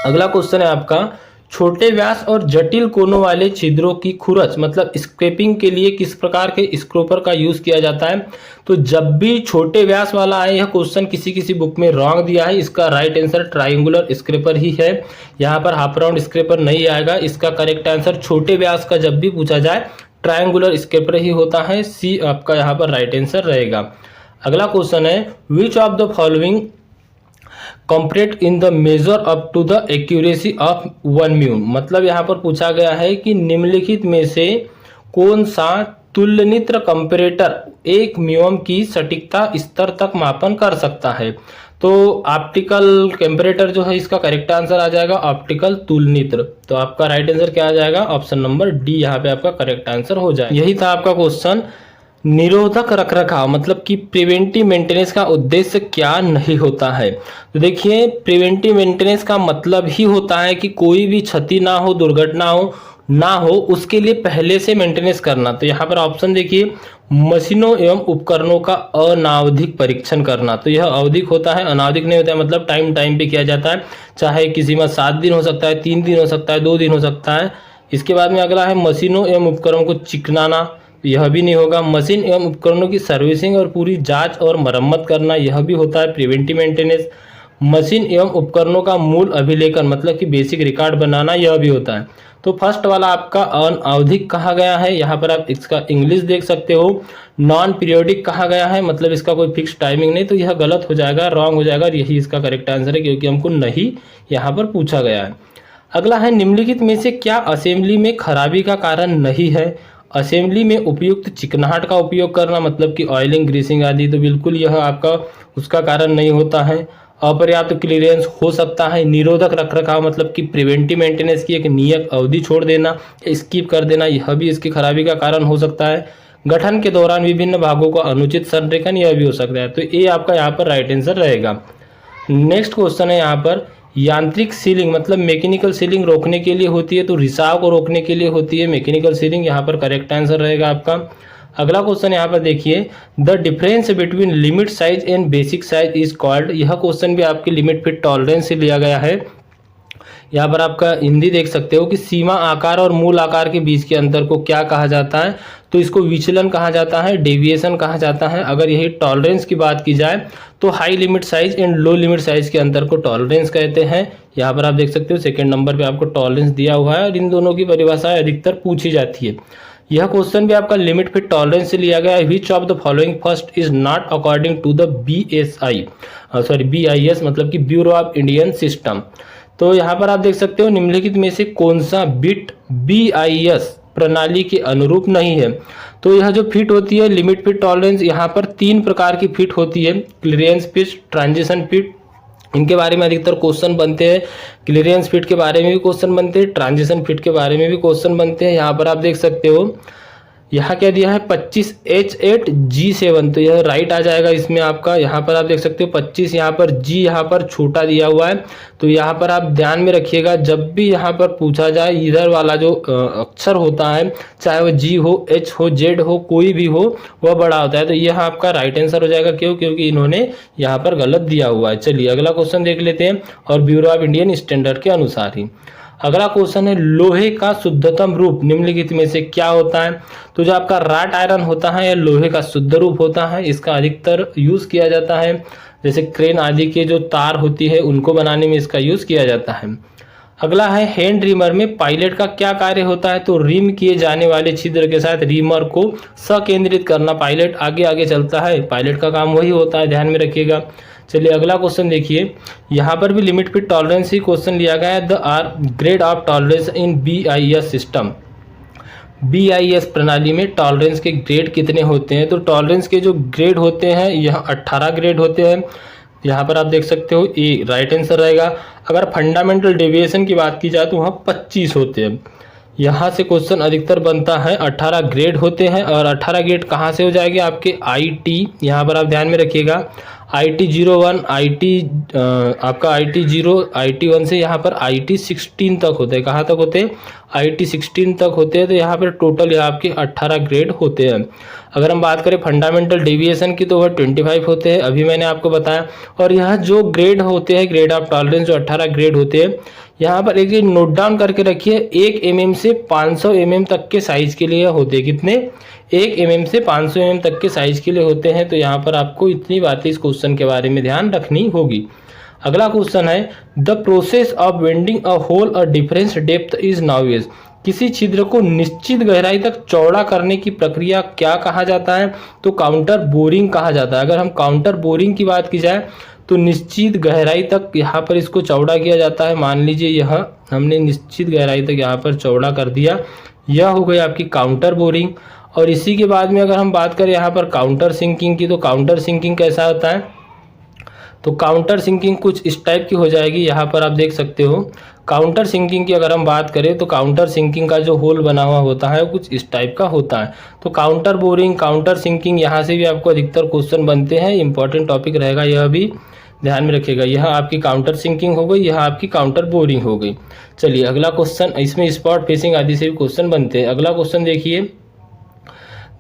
अगला क्वेश्चन है आपका छोटे व्यास और जटिल कोनों वाले छिद्रों की खुरच मतलब स्क्रैपिंग के लिए किस प्रकार के स्क्रोपर का यूज किया जाता है। तो जब भी छोटे व्यास वाला आए, यह क्वेश्चन किसी किसी बुक में रॉन्ग दिया है, इसका राइट आंसर ट्रायंगुलर स्क्रैपर ही है। यहाँ पर हाफ राउंड स्क्रैपर नहीं आएगा। इसका करेक्ट आंसर छोटे व्यास का जब भी पूछा जाए ट्रायंगुलर स्क्रैपर ही होता है। सी आपका यहाँ पर राइट आंसर रहेगा। अगला क्वेश्चन है which of the following comparator in the measure up to the accuracy of 1 म्यून। मतलब यहाँ पर पूछा गया है कि निम्नलिखित में से कौन सा तुलनित्र कंपैरेटर 1 म्यूम की सटीकता स्तर तक मापन कर सकता है। तो ऑप्टिकल कंपैरेटर जो है इसका करेक्ट आंसर आ जाएगा ऑप्टिकल तुलनित्र। तो आपका राइट आंसर क्या आ जाएगा, ऑप्शन नंबर डी यहाँ पे आपका करेक्ट आंसर हो जाएगा। यही था आपका क्वेश्चन। निरोधक रखरखाव मतलब कि प्रिवेंटिव मेंटेनेंस का उद्देश्य क्या नहीं होता है। तो देखिए प्रिवेंटिव मेंटेनेंस का मतलब ही होता है कि कोई भी क्षति ना हो, दुर्घटना ना हो, उसके लिए पहले से मेंटेनेंस करना। तो यहाँ पर ऑप्शन देखिए, मशीनों एवं उपकरणों का अनावधिक परीक्षण करना। तो यह अवधिक होता है, अनावधिक नहीं होता है। मतलब टाइम पे किया जाता है, चाहे किसी में 7 दिन हो सकता है, 3 दिन हो सकता है, 2 दिन हो सकता है। इसके बाद में अगला है मशीनों एवं उपकरणों को चिकनाना, यह भी नहीं होगा। मशीन एवं उपकरणों की सर्विसिंग और पूरी जांच और मरम्मत करना, यह भी होता है प्रिवेंटिव मेंटेनेंस। मशीन एवं उपकरणों का मूल अभिलेखन मतलब कि बेसिक रिकॉर्ड बनाना, यह भी होता है। तो फर्स्ट वाला आपका अनआवधिक कहा गया है। यहाँ पर आप इसका इंग्लिश देख सकते हो। नॉन पीरियोडिक कहा गया है, मतलब इसका कोई फिक्स टाइमिंग नहीं। तो यह गलत हो जाएगा, रॉन्ग हो जाएगा। यही इसका करेक्ट आंसर है क्योंकि हमको नहीं यहाँ पर पूछा गया है। अगला है निम्नलिखित में से क्या असेंबली में खराबी का कारण नहीं है। असेंबली में उपयुक्त चिकनाहट का उपयोग करना मतलब कि ऑयलिंग, ग्रीसिंग आदि, तो बिल्कुल यह आपका उसका कारण नहीं होता है। अपर्याप्त क्लियरेंस हो सकता है। निरोधक रखरखाव मतलब कि प्रिवेंटिव मेंटेनेंस की एक नियत अवधि छोड़ देना, स्किप कर देना, यह भी इसकी खराबी का कारण हो सकता है। गठन के दौरान विभिन्न भागों का अनुचित संरेखन, यह भी हो सकता है। तो ये आपका यहाँ पर राइट आंसर रहेगा। नेक्स्ट क्वेश्चन है यहाँ पर यांत्रिक सीलिंग मतलब मैकेनिकल सीलिंग रोकने के लिए होती है, तो रिसाव को रोकने के लिए होती है मैकेनिकल सीलिंग। यहाँ पर करेक्ट आंसर रहेगा आपका। अगला क्वेश्चन यहाँ पर देखिए, the difference between limit size and basic size is called. यह क्वेश्चन भी आपके लिमिट फिट टॉलरेंस से लिया गया है। यहाँ पर आपका हिंदी देख सकते हो कि सीमा आकार और मूल आकार के बीच के अंतर को क्या कहा जाता है। तो इसको विचलन कहा जाता है, डेविएशन कहा जाता है। अगर यही टॉलरेंस की बात की जाए तो high limit size and low limit size के अंतर को टॉलरेंस कहते हैं। यहाँ पर आप देख सकते हो सेकंड नंबर पे आपको टॉलरेंस दिया हुआ है और इन दोनों की परिभाषाएं अधिकतर पूछी जाती है। यह क्वेश्चन भी आपका लिमिट फिट टॉलरेंस से लिया गया है। Which of the following first is not according to the BIS मतलब कि ब्यूरो ऑफ इंडियन सिस्टम। तो यहाँ पर आप देख सकते हो निम्नलिखित में से कौन सा बिट BIS प्रणाली के अनुरूप नहीं है। तो यह जो फिट होती है लिमिट फिट टॉलरेंस, यहाँ पर 3 प्रकार की फिट होती है, क्लियरेंस फिट, ट्रांजिशन फिट। इनके बारे में अधिकतर क्वेश्चन बनते हैं। क्लियरेंस फिट के बारे में भी क्वेश्चन बनते हैं, ट्रांजिशन फिट के बारे में भी क्वेश्चन बनते हैं। यहाँ पर आप देख सकते हो यहाँ क्या दिया है 25H8G7, तो यह राइट आ जाएगा इसमें आपका। यहाँ पर आप देख सकते हो 25, यहाँ पर G यहाँ पर छोटा दिया हुआ है। तो यहाँ पर आप ध्यान में रखिएगा, जब भी यहाँ पर पूछा जाए इधर वाला जो अक्षर होता है, चाहे वह G हो, H हो, Z हो, कोई भी हो, वह बड़ा होता है। तो यह आपका राइट आंसर हो जाएगा। क्यों? क्योंकि इन्होंने यहाँ पर गलत दिया हुआ है। चलिए अगला क्वेश्चन देख लेते हैं, और ब्यूरो ऑफ इंडियन स्टैंडर्ड के अनुसार ही। अगला क्वेश्चन है लोहे का शुद्धतम रूप निम्नलिखित में से क्या होता है। तो जो आपका राट आयरन होता है यह लोहे का शुद्ध रूप होता है। इसका अधिकतर यूज किया जाता है, जैसे क्रेन आदि के जो तार होती है उनको बनाने में इसका यूज किया जाता है। अगला है हैंड रिमर में पायलट का क्या कार्य होता है। तो रिम किए जाने वाले छिद्र के साथ रिमर को सकेंद्रित करना। पायलट आगे आगे चलता है, पायलट का काम वही होता है, ध्यान में रखिएगा। चलिए अगला क्वेश्चन देखिए, यहाँ पर भी लिमिट फिट टॉलरेंस ही क्वेश्चन लिया गया है। The R grade of tolerance in BIS system. BIS प्रणाली में टॉलरेंस के ग्रेड कितने होते हैं? तो टॉलरेंस के जो ग्रेड होते हैं यहाँ 18 ग्रेड होते हैं। यहाँ पर आप देख सकते हो ए राइट आंसर रहेगा। अगर फंडामेंटल डेविएशन की बात की जाए तो वहाँ 25 होते हैं। यहाँ से क्वेश्चन अधिकतर बनता है 18 ग्रेड होते हैं। और 18 ग्रेड कहाँ से हो जाएंगे? आपके IT, यहाँ पर आप ध्यान में रखिएगा, IT 01, आपका IT 0, IT 1 से यहाँ पर IT 16 तक होते हैं। कहाँ तक होते हैं? IT 16 तक होते हैं। तो यहाँ पर टोटल यहाँ आपके 18 ग्रेड होते हैं। अगर हम बात करें फंडामेंटल डेविएशन की तो वह 25 होते हैं, अभी मैंने आपको बताया। और यहाँ जो ग्रेड होते हैं, ग्रेड ऑफ टॉलरेंस जो 18 ग्रेड होते हैं, यहाँ पर एक नोट डाउन करके रखिए, 1 mm से 500 mm तक के साइज के लिए होते हैं। कितने? 1 mm से 500 mm तक के साइज के लिए होते हैं। तो यहाँ पर आपको इतनी बातें इस क्वेश्चन के बारे में ध्यान रखनी होगी। अगला क्वेश्चन है, the process of vending a hole a difference depth is now is. किसी छिद्र को निश्चित गहराई तक चौड़ा करने की प्रक्रिया क्या कहा जाता है? तो काउंटर बोरिंग कहा जाता है। अगर हम काउंटर बोरिंग की बात की जाए तो निश्चित गहराई तक यहाँ पर इसको चौड़ा किया जाता है। मान लीजिए यह हमने निश्चित गहराई तक यहाँ पर चौड़ा कर दिया, यह हो गई आपकी काउंटर बोरिंग। और इसी के बाद में अगर हम बात करें यहाँ पर काउंटर सिंकिंग की, तो काउंटर सिंकिंग कैसा होता है? तो काउंटर सिंकिंग कुछ इस टाइप की हो जाएगी। यहाँ पर आप देख सकते हो काउंटर सिंकिंग की अगर हम बात करें तो काउंटर सिंकिंग का जो होल बना हुआ होता है कुछ इस टाइप का होता है। तो काउंटर बोरिंग, काउंटर सिंकिंग, यहाँ से भी आपको अधिकतर क्वेश्चन बनते हैं। इंपॉर्टेंट टॉपिक रहेगा, यह भी ध्यान में रखिएगा। यह आपकी काउंटर सिंकिंग हो गई, यह आपकी काउंटर बोरिंग हो गई। चलिए अगला क्वेश्चन, इसमें स्पॉट फेसिंग आदि से भी क्वेश्चन बनते हैं। अगला क्वेश्चन देखिए,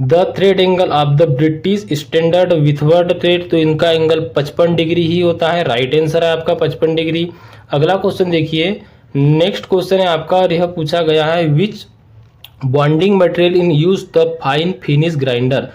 the thread angle of the British standard Whitworth thread. तो इनका एंगल 55 डिग्री ही होता है। राइट आंसर है आपका 55 डिग्री। अगला क्वेश्चन देखिए, नेक्स्ट क्वेश्चन है आपका और यह पूछा गया है, which bonding material in use the fine finish grinder.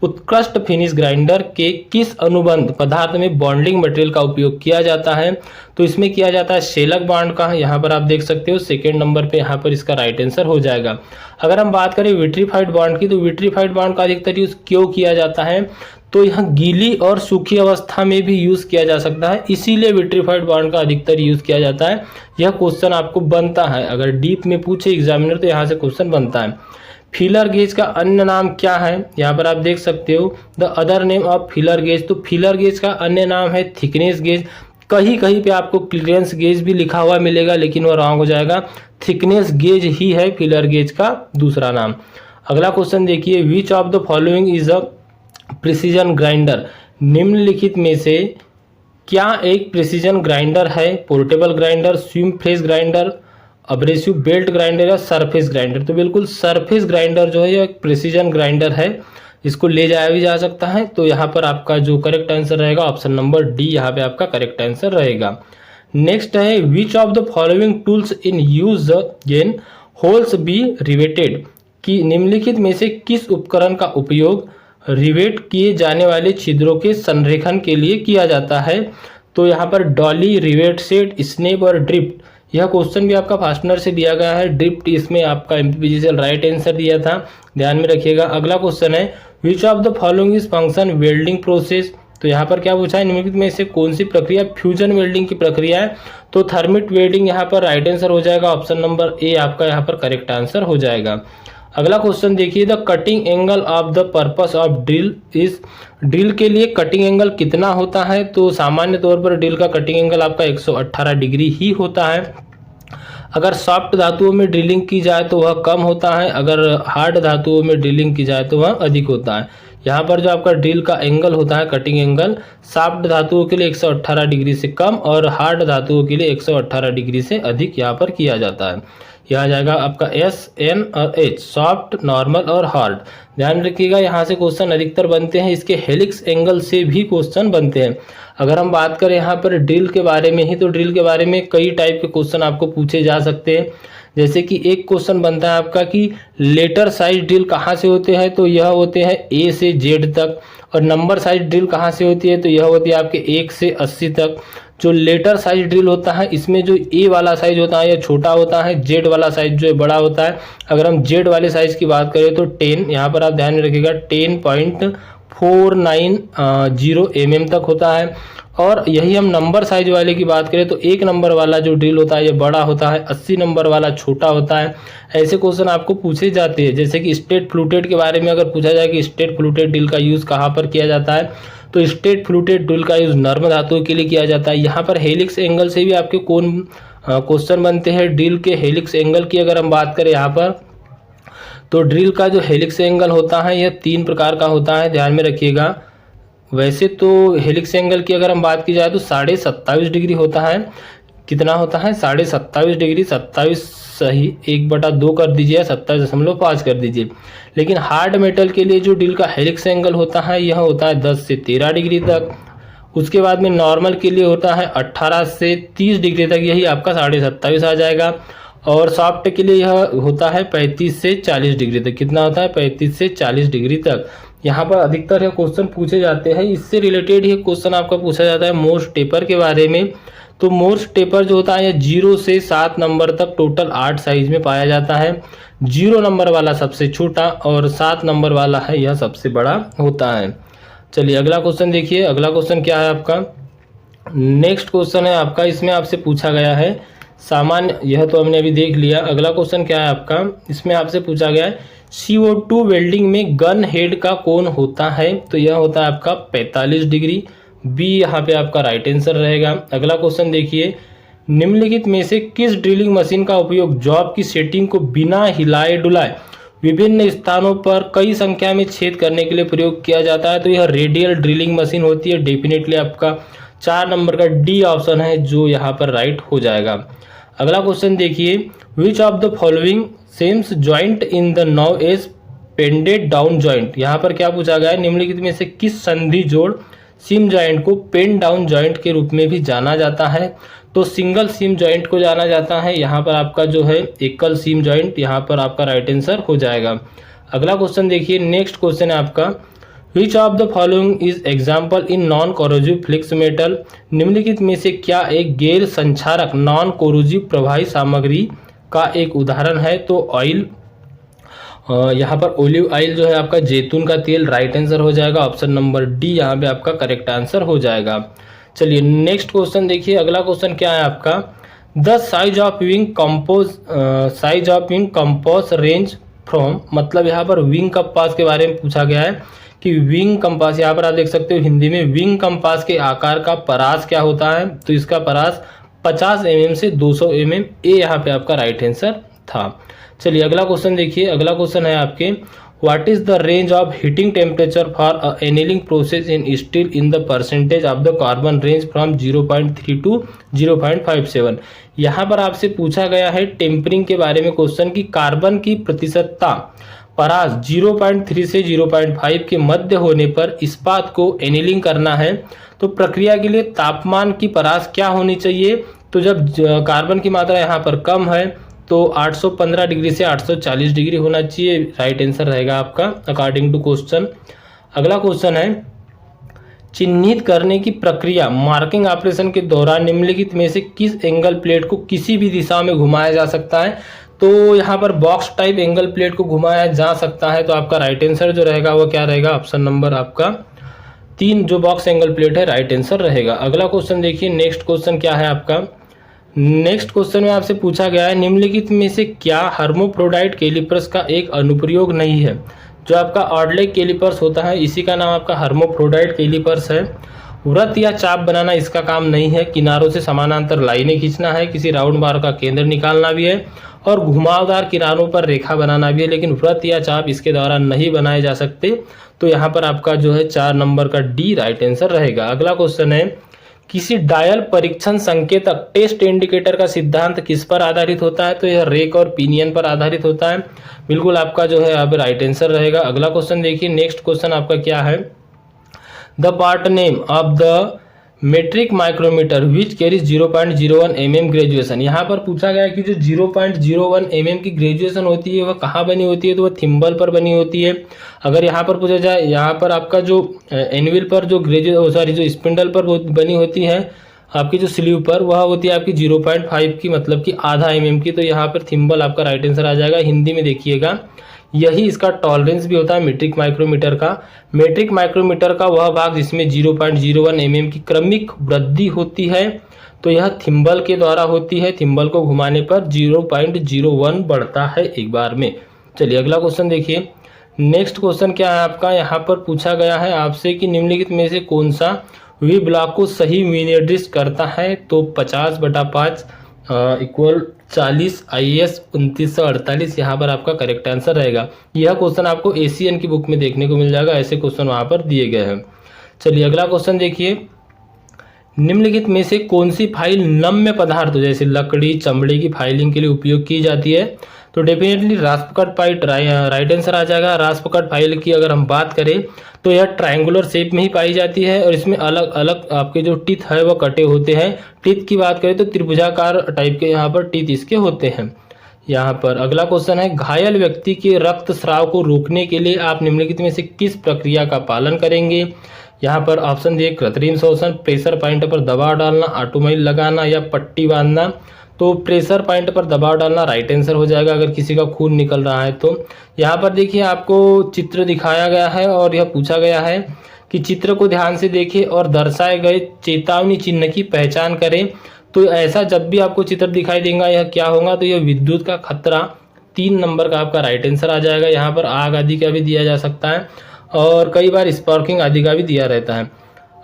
उत्कृष्ट फिनिश ग्राइंडर के किस अनुबंध पदार्थ में बॉन्डिंग मटेरियल का उपयोग किया जाता है? तो इसमें किया जाता है शेलक बॉन्ड का। यहाँ पर आप देख सकते हो सेकेंड नंबर पे यहाँ पर इसका राइट आंसर हो जाएगा। अगर हम बात करें विट्रीफाइड बॉन्ड की, तो विट्रीफाइड बॉन्ड का अधिकतर यूज क्यों किया जाता है? तो यह गीली और सूखी अवस्था में भी यूज किया जा सकता है, इसीलिए विट्रीफाइड बॉन्ड का अधिकतर यूज किया जाता है। यह क्वेश्चन आपको बनता है, अगर डीप में पूछे एग्जामिनर तो यहाँ से क्वेश्चन बनता है। फीलर गेज का अन्य नाम क्या है? यहाँ पर आप देख सकते हो the other name of feeler gauge. तो फीलर गेज का अन्य नाम है थिकनेस गेज। कहीं कहीं पे आपको क्लियरेंस गेज भी लिखा हुआ मिलेगा, लेकिन वो रॉन्ग हो जाएगा। थिकनेस गेज ही है फीलर गेज का दूसरा नाम। अगला क्वेश्चन देखिए, which of the following is a precision grinder. निम्नलिखित में से क्या एक प्रिसीजन ग्राइंडर है? Portable grinder, swim fresh grinder, abrasive belt grinder या सरफेस ग्राइंडर। तो बिल्कुल सरफेस ग्राइंडर जो है यह एक प्रिसीजन ग्राइंडर है, इसको ले जाया भी जा सकता है। तो यहाँ पर आपका जो करेक्ट आंसर रहेगा ऑप्शन नंबर डी, यहाँ पे आपका करेक्ट आंसर रहेगा। नेक्स्ट है, which of the following tools in use gain holes be riveted. कि निम्नलिखित में से किस उपकरण का उपयोग रिवेट किए जाने वाले छिद्रों के संरेखन के लिए किया जाता है? तो यहाँ पर डॉली, रिवेट सेट, स्नेप और ड्रिफ्ट। यह क्वेश्चन भी आपका फास्टनर से दिया गया है। ड्रिफ्ट इसमें आपका एमपीपीजीसीएल राइट आंसर दिया था, ध्यान में रखिएगा। अगला क्वेश्चन है, which of the following is function welding process. तो यहाँ पर क्या पूछा है, निम्नलिखित में से कौन सी प्रक्रिया फ्यूजन वेल्डिंग की प्रक्रिया है? तो थर्मिट वेल्डिंग यहाँ पर राइट आंसर हो जाएगा, ऑप्शन नंबर ए आपका यहाँ पर करेक्ट आंसर हो जाएगा। अगला क्वेश्चन देखिए, the cutting angle of the purpose of drill is. Drill के लिए कटिंग एंगल कितना होता है? तो सामान्य तौर पर ड्रिल का कटिंग एंगल आपका 118 डिग्री ही होता है। अगर सॉफ्ट धातुओं में ड्रिलिंग की जाए तो वह कम होता है, अगर हार्ड धातुओं में ड्रिलिंग की जाए तो वह अधिक होता है। यहाँ पर जो आपका ड्रिल का एंगल होता है, कटिंग एंगल, सॉफ्ट धातुओं के लिए 118 डिग्री से कम और हार्ड धातुओं के लिए 118 डिग्री से अधिक यहाँ पर किया जाता है। यह आ जाएगा आपका एस, एन और एच, सॉफ्ट, नॉर्मल और हार्ड। ध्यान रखिएगा, यहाँ से क्वेश्चन अधिकतर बनते हैं। इसके हेलिक्स एंगल से भी क्वेश्चन बनते हैं। अगर हम बात करें यहाँ पर ड्रिल के बारे में ही, तो ड्रिल के बारे में कई टाइप के क्वेश्चन आपको पूछे जा सकते हैं। जैसे कि एक क्वेश्चन बनता है आपका कि लेटर साइज ड्रिल कहाँ से होते हैं? तो यह होते हैं ए से जेड तक। और नंबर साइज ड्रिल कहाँ से होती है? तो यह होती है आपके 1 से 80 तक। जो लेटर साइज ड्रिल होता है इसमें जो ए वाला साइज होता है यह छोटा होता है, जेड वाला साइज जो है बड़ा होता है। अगर हम जेड वाले साइज की बात करें तो 10, यहाँ पर आप ध्यान में रखिएगा 490 mm तक होता है। और यही हम नंबर साइज वाले की बात करें तो 1 नंबर वाला जो ड्रिल होता है ये बड़ा होता है, 80 नंबर वाला छोटा होता है। ऐसे क्वेश्चन आपको पूछे जाते हैं। जैसे कि स्ट्रेट फ्लूटेड के बारे में अगर पूछा जाए कि स्ट्रेट फ्लूटेड ड्रिल का यूज़ कहाँ पर किया जाता है, तो स्ट्रेट फ्लूटेड ड्रिल का यूज़ नर्म धातुओं के लिए किया जाता है। यहाँ पर हेलिक्स एंगल से भी आपके कौन क्वेश्चन बनते हैं। ड्रिल के हेलिक्स एंगल की अगर हम बात करें यहाँ पर, तो ड्रिल का जो हेलिक्स एंगल होता है यह 3 प्रकार का होता है, ध्यान में रखिएगा। वैसे तो हेलिक्स एंगल की अगर हम बात की जाए तो 27.5 डिग्री होता है। कितना होता है? 27.5 डिग्री। 27 सही 1/2 कर दीजिए, 27.5 कर दीजिए। लेकिन हार्ड मेटल के लिए जो ड्रिल का हेलिक्स एंगल होता है यह होता है 10 से 13 डिग्री तक। उसके बाद में नॉर्मल के लिए होता है 18 से 30 डिग्री तक, यही आपका 27.5 आ जाएगा। और सॉफ्ट के लिए यह होता है 35 से 40 डिग्री तक। कितना होता है? 35 से 40 डिग्री तक। यहाँ पर अधिकतर यह क्वेश्चन पूछे जाते हैं। इससे रिलेटेड ही क्वेश्चन आपका पूछा जाता है मोर्स टेपर के बारे में। तो मोर्स टेपर जो होता है यह 0 से 7 नंबर तक टोटल 8 साइज में पाया जाता है। 0 नंबर वाला सबसे छोटा और 7 नंबर वाला है यह सबसे बड़ा होता है। चलिए अगला क्वेश्चन देखिए। अगला क्वेश्चन क्या है आपका? नेक्स्ट क्वेश्चन है आपका, इसमें आपसे पूछा गया है सामान्य, यह तो हमने अभी देख लिया। अगला क्वेश्चन क्या है आपका? इसमें आपसे पूछा गया है CO2 वेल्डिंग में गन हेड का कोण होता है, तो यह होता है आपका 45 डिग्री। बी यहाँ पे आपका राइट आंसर रहेगा। अगला क्वेश्चन देखिए, निम्नलिखित में से किस ड्रिलिंग मशीन का उपयोग जॉब की सेटिंग को बिना हिलाए डुलाए विभिन्न स्थानों पर कई संख्या में छेद करने के लिए प्रयोग किया जाता है? तो यह रेडियल ड्रिलिंग मशीन होती है। डेफिनेटली आपका 4 नंबर का डी ऑप्शन है जो यहाँ पर राइट हो जाएगा। अगला क्वेश्चन देखिए, which of the following seams joint in the now edge pended down joint? यहाँ पर क्या पूछा गया है? निम्नलिखित में से किस संधि जोड़ सीम जॉइंट को पेन डाउन जॉइंट के रूप में भी जाना जाता है? तो सिंगल सीम जॉइंट को जाना जाता है। यहाँ पर आपका जो है एकल सीम जॉइंट, यहाँ पर आपका राइट आंसर हो जाएगा। अगला क्वेश्चन देखिए, नेक्स्ट क्वेश्चन है आपका, which of the following is example in non corrosive flix metal? निम्नलिखित में से क्या एक गैर संक्षारक नॉन कोरोजिव प्रवाही सामग्री का एक उदाहरण है? तो ऑयल, यहाँ पर ओलिव ऑयल जो है आपका जैतून का तेल राइट आंसर हो जाएगा। ऑप्शन नंबर डी यहाँ पे आपका करेक्ट आंसर हो जाएगा। चलिए नेक्स्ट क्वेश्चन देखिए। अगला क्वेश्चन क्या है आपका, the size of wing compose range from, मतलब यहाँ पर विंग कंपास के बारे में पूछा गया है कि विंग कंपास, यहाँ पर आप देख सकते हो हिंदी में विंग कंपास के आकार का परास क्या होता है? तो इसका परास 50 mm से 200 mm। ए यहाँ पे आपका राइट आंसर था। चलिए अगला क्वेश्चन देखिए। अगला क्वेश्चन है आपके, what is the range of heating temperature for annealing process in steel in the percentage of the carbon range from 0.3 to 0.57? यहाँ पर आपसे पूछा गया है टेम्परिंग के बारे में क्वेश्चन की कार्बन की प्रतिशतता परास 0.3 से 0.5 के मध्य होने पर इस्पात को एनीलिंग करना है। तो प्रक्रिया के लिए तापमान की परास क्या होनी चाहिए? तो जब कार्बन की मात्रा यहाँ पर कम है तो 815 डिग्री से 840 डिग्री होना चाहिए। राइट आंसर रहेगा आपका अकॉर्डिंग टू क्वेश्चन। अगला क्वेश्चन है, चिन्हित करने की प्रक्रिया मार्किंग ऑपरेशन के दौरान निम्नलिखित में से किस एंगल प्लेट को किसी भी दिशा में घुमाया जा सकता है? तो यहाँ पर बॉक्स टाइप एंगल प्लेट को घुमाया जा सकता है। तो आपका राइट आंसर जो रहेगा वो क्या रहेगा? ऑप्शन नंबर आपका 3 जो बॉक्स एंगल प्लेट है राइट आंसर रहेगा। अगला क्वेश्चन देखिए। नेक्स्ट क्वेश्चन क्या है आपका? नेक्स्ट क्वेश्चन में आपसे पूछा गया है निम्नलिखित में से क्या हर्मोफ्रोडाइट कैलिपर्स का एक अनुप्रयोग नहीं है? जो आपका ऑडलेग कैलिपर्स होता है इसी का नाम आपका हर्मोफ्रोडाइट कैलिपर्स है। वृत्त या चाप बनाना इसका काम नहीं है। किनारों से समानांतर लाइनें खींचना है, किसी राउंड बार का केंद्र निकालना भी है और घुमावदार किनारों पर रेखा बनाना भी है, लेकिन वृत्त या चाप इसके द्वारा नहीं बनाए जा सकते। तो यहाँ पर आपका जो है 4 नंबर का डी राइट आंसर रहेगा। अगला क्वेश्चन है, किसी डायल परीक्षण संकेतक टेस्ट इंडिकेटर का सिद्धांत किस पर आधारित होता है? तो यह रेक और पिनियन पर आधारित होता है। बिल्कुल आपका जो है यहाँ पे राइट आंसर रहेगा। अगला क्वेश्चन देखिए। नेक्स्ट क्वेश्चन आपका क्या है, the part name of the metric micrometer which carries 0.01 mm graduation. यहाँ पर पूछा गया कि जो 0.01 mm की ग्रेजुएशन होती है वह कहाँ बनी होती है? तो वह थिम्बल पर बनी होती है। अगर यहाँ पर पूछा जाए, यहाँ पर आपका जो एनविल पर जो जो स्पिंडल पर बनी होती है आपकी जो स्लीव पर, वह होती है आपकी 0.5 की, मतलब कि आधा mm की। तो यहाँ पर थिम्बल आपका राइट आंसर आ जाएगा। हिंदी में देखिएगा, यही इसका टॉलरेंस भी होता है मीट्रिक माइक्रोमीटर का। मीट्रिक माइक्रोमीटर का वह भाग जिसमें 0.01 mm की क्रमिक वृद्धि होती है, तो यह थिम्बल के द्वारा होती है। थिम्बल को घुमाने पर 0.01 बढ़ता है एक बार में। चलिए अगला क्वेश्चन देखिए। नेक्स्ट क्वेश्चन क्या है आपका, यहाँ पर पूछा गया है आपसे कि निम्नलिखित में से कौन सा वी ब्लॉक को सही निर्दिष्ट करता है। तो 50/5 इक्वल 40 IAS 2948 यहाँ पर आपका करेक्ट आंसर रहेगा। यह क्वेश्चन आपको ACN की बुक में देखने को मिल जाएगा, ऐसे क्वेश्चन वहाँ पर दिए गए हैं। चलिए अगला क्वेश्चन देखिए। निम्नलिखित में से कौन सी फाइल नम्य पदार्थ जैसे लकड़ी चमड़े की फाइलिंग के लिए उपयोग की जाती है। तो डेफिनेटली रास्पकट फाइल राइट आंसर आ जाएगा। रास्पकट फाइल की अगर हम बात करें तो यह ट्रायंगुलर शेप में ही पाई जाती है और इसमें अलग अलग आपके जो टीथ है वह कटे होते हैं। टीथ की बात करें तो त्रिभुजाकार टाइप के यहाँ पर टीथ इसके होते हैं। यहाँ पर अगला क्वेश्चन है, घायल व्यक्ति के रक्तस्राव को रोकने के लिए आप निम्नलिखित में से किस प्रक्रिया का पालन करेंगे। यहाँ पर ऑप्शन दिए कृत्रिम शोषण, प्रेशर पॉइंट पर दबाव डालना, ऑटोमाइल लगाना या पट्टी बांधना। तो प्रेशर पॉइंट पर दबाव डालना राइट आंसर हो जाएगा अगर किसी का खून निकल रहा है तो। यहाँ पर देखिए आपको चित्र दिखाया गया है और यह पूछा गया है कि चित्र को ध्यान से देखें और दर्शाए गए चेतावनी चिन्ह की पहचान करें। तो ऐसा जब भी आपको चित्र दिखाई देगा यह क्या होगा, तो यह विद्युत का खतरा 3 नंबर का आपका राइट आंसर आ जाएगा। यहाँ पर आग आदि का भी दिया जा सकता है और कई बार स्पार्किंग आदि का भी दिया रहता है।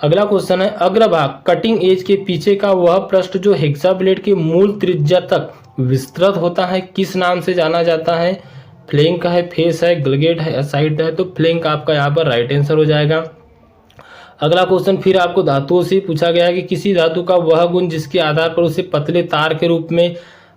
अगला क्वेश्चन है, अग्रभाग कटिंग एज के पीछे का वह पृष्ठ जो हेक्सा ब्लेड के मूल त्रिज्या तक विस्तृत होता है किस नाम से जाना जाता है। फ्लैंक है, फेस है, गलगेट है, साइड है। तो फ्लैंक आपका यहाँ पर राइट आंसर हो जाएगा। अगला क्वेश्चन फिर आपको धातुओं से पूछा गया है कि किसी धातु का वह गुण जिसके आधार पर उसे पतले तार के रूप में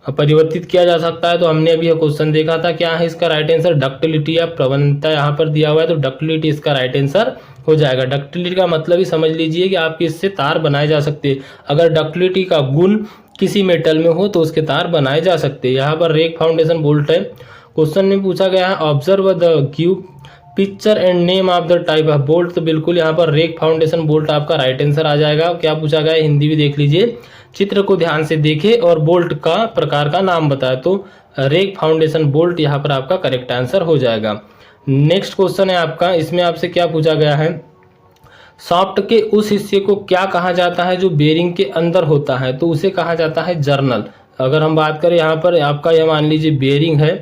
परिवर्तित किया जा सकता है। तो हमने अभी यह क्वेश्चन देखा था, क्या है इसका राइट आंसर, डक्टिलिटी या प्रवणता यहाँ पर दिया हुआ है तो डक्टिलिटी इसका राइट आंसर हो जाएगा। डक्टिलिटी का मतलब ही समझ लीजिए कि आपके इससे तार बनाए जा सकते हैं। अगर डक्टिलिटी का गुण किसी मेटल में हो तो उसके तार बनाए जा सकते हैं। यहाँ पर रेक फाउंडेशन बोल्ट है। क्वेश्चन में पूछा गया है, observe the give picture and name of the type of bolt. तो बिल्कुल यहाँ पर रेक फाउंडेशन बोल्ट आपका राइट आंसर आ जाएगा। क्या पूछा गया है हिंदी भी देख लीजिए, चित्र को ध्यान से देखें और बोल्ट का प्रकार का नाम बताए। तो रेक फाउंडेशन बोल्ट यहाँ पर आपका करेक्ट आंसर हो जाएगा। नेक्स्ट क्वेश्चन है आपका, इसमें आपसे क्या पूछा गया है, सॉफ्ट के उस हिस्से को क्या कहा जाता है जो बेरिंग के अंदर होता है। तो उसे कहा जाता है जर्नल। अगर हम बात करें यहाँ पर आपका यह मान लीजिए बेरिंग है,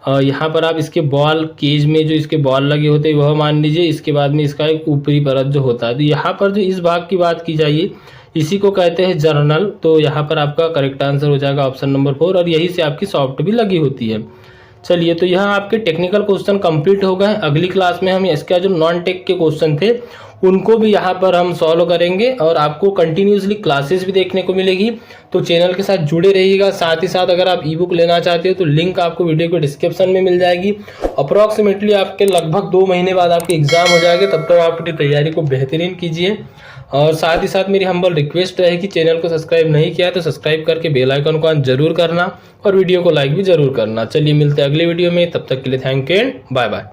यहाँ पर आप इसके बॉल केज में जो इसके बॉल लगे होते हैं वह मान लीजिए, इसके बाद में इसका एक ऊपरी परत जो होता है। तो यहाँ पर जो इस भाग की बात की जाइए इसी को कहते हैं जर्नल। तो यहाँ पर आपका करेक्ट आंसर हो जाएगा ऑप्शन नंबर 4 और यही से आपकी सॉफ्ट भी लगी होती है। चलिए तो यहाँ आपके टेक्निकल क्वेश्चन कंप्लीट हो गए। अगली क्लास में हम इसका जो नॉन टेक के क्वेश्चन थे उनको भी यहाँ पर हम सॉल्व करेंगे और आपको कंटिन्यूसली क्लासेस भी देखने को मिलेगी। तो चैनल के साथ जुड़े रहिएगा। साथ ही साथ अगर आप ई बुक लेना चाहते हो तो लिंक आपको वीडियो के डिस्क्रिप्शन में मिल जाएगी। अप्रॉक्सीमेटली आपके लगभग 2 महीने बाद आपके एग्जाम हो जाएंगे, तब तक आप अपनी तैयारी को बेहतरीन कीजिए। और साथ ही साथ मेरी हम्बल रिक्वेस्ट है कि चैनल को सब्सक्राइब नहीं किया तो सब्सक्राइब करके बेल आइकन को ऑन जरूर करना और वीडियो को लाइक भी जरूर करना। चलिए मिलते हैं अगले वीडियो में, तब तक के लिए thank you and bye bye.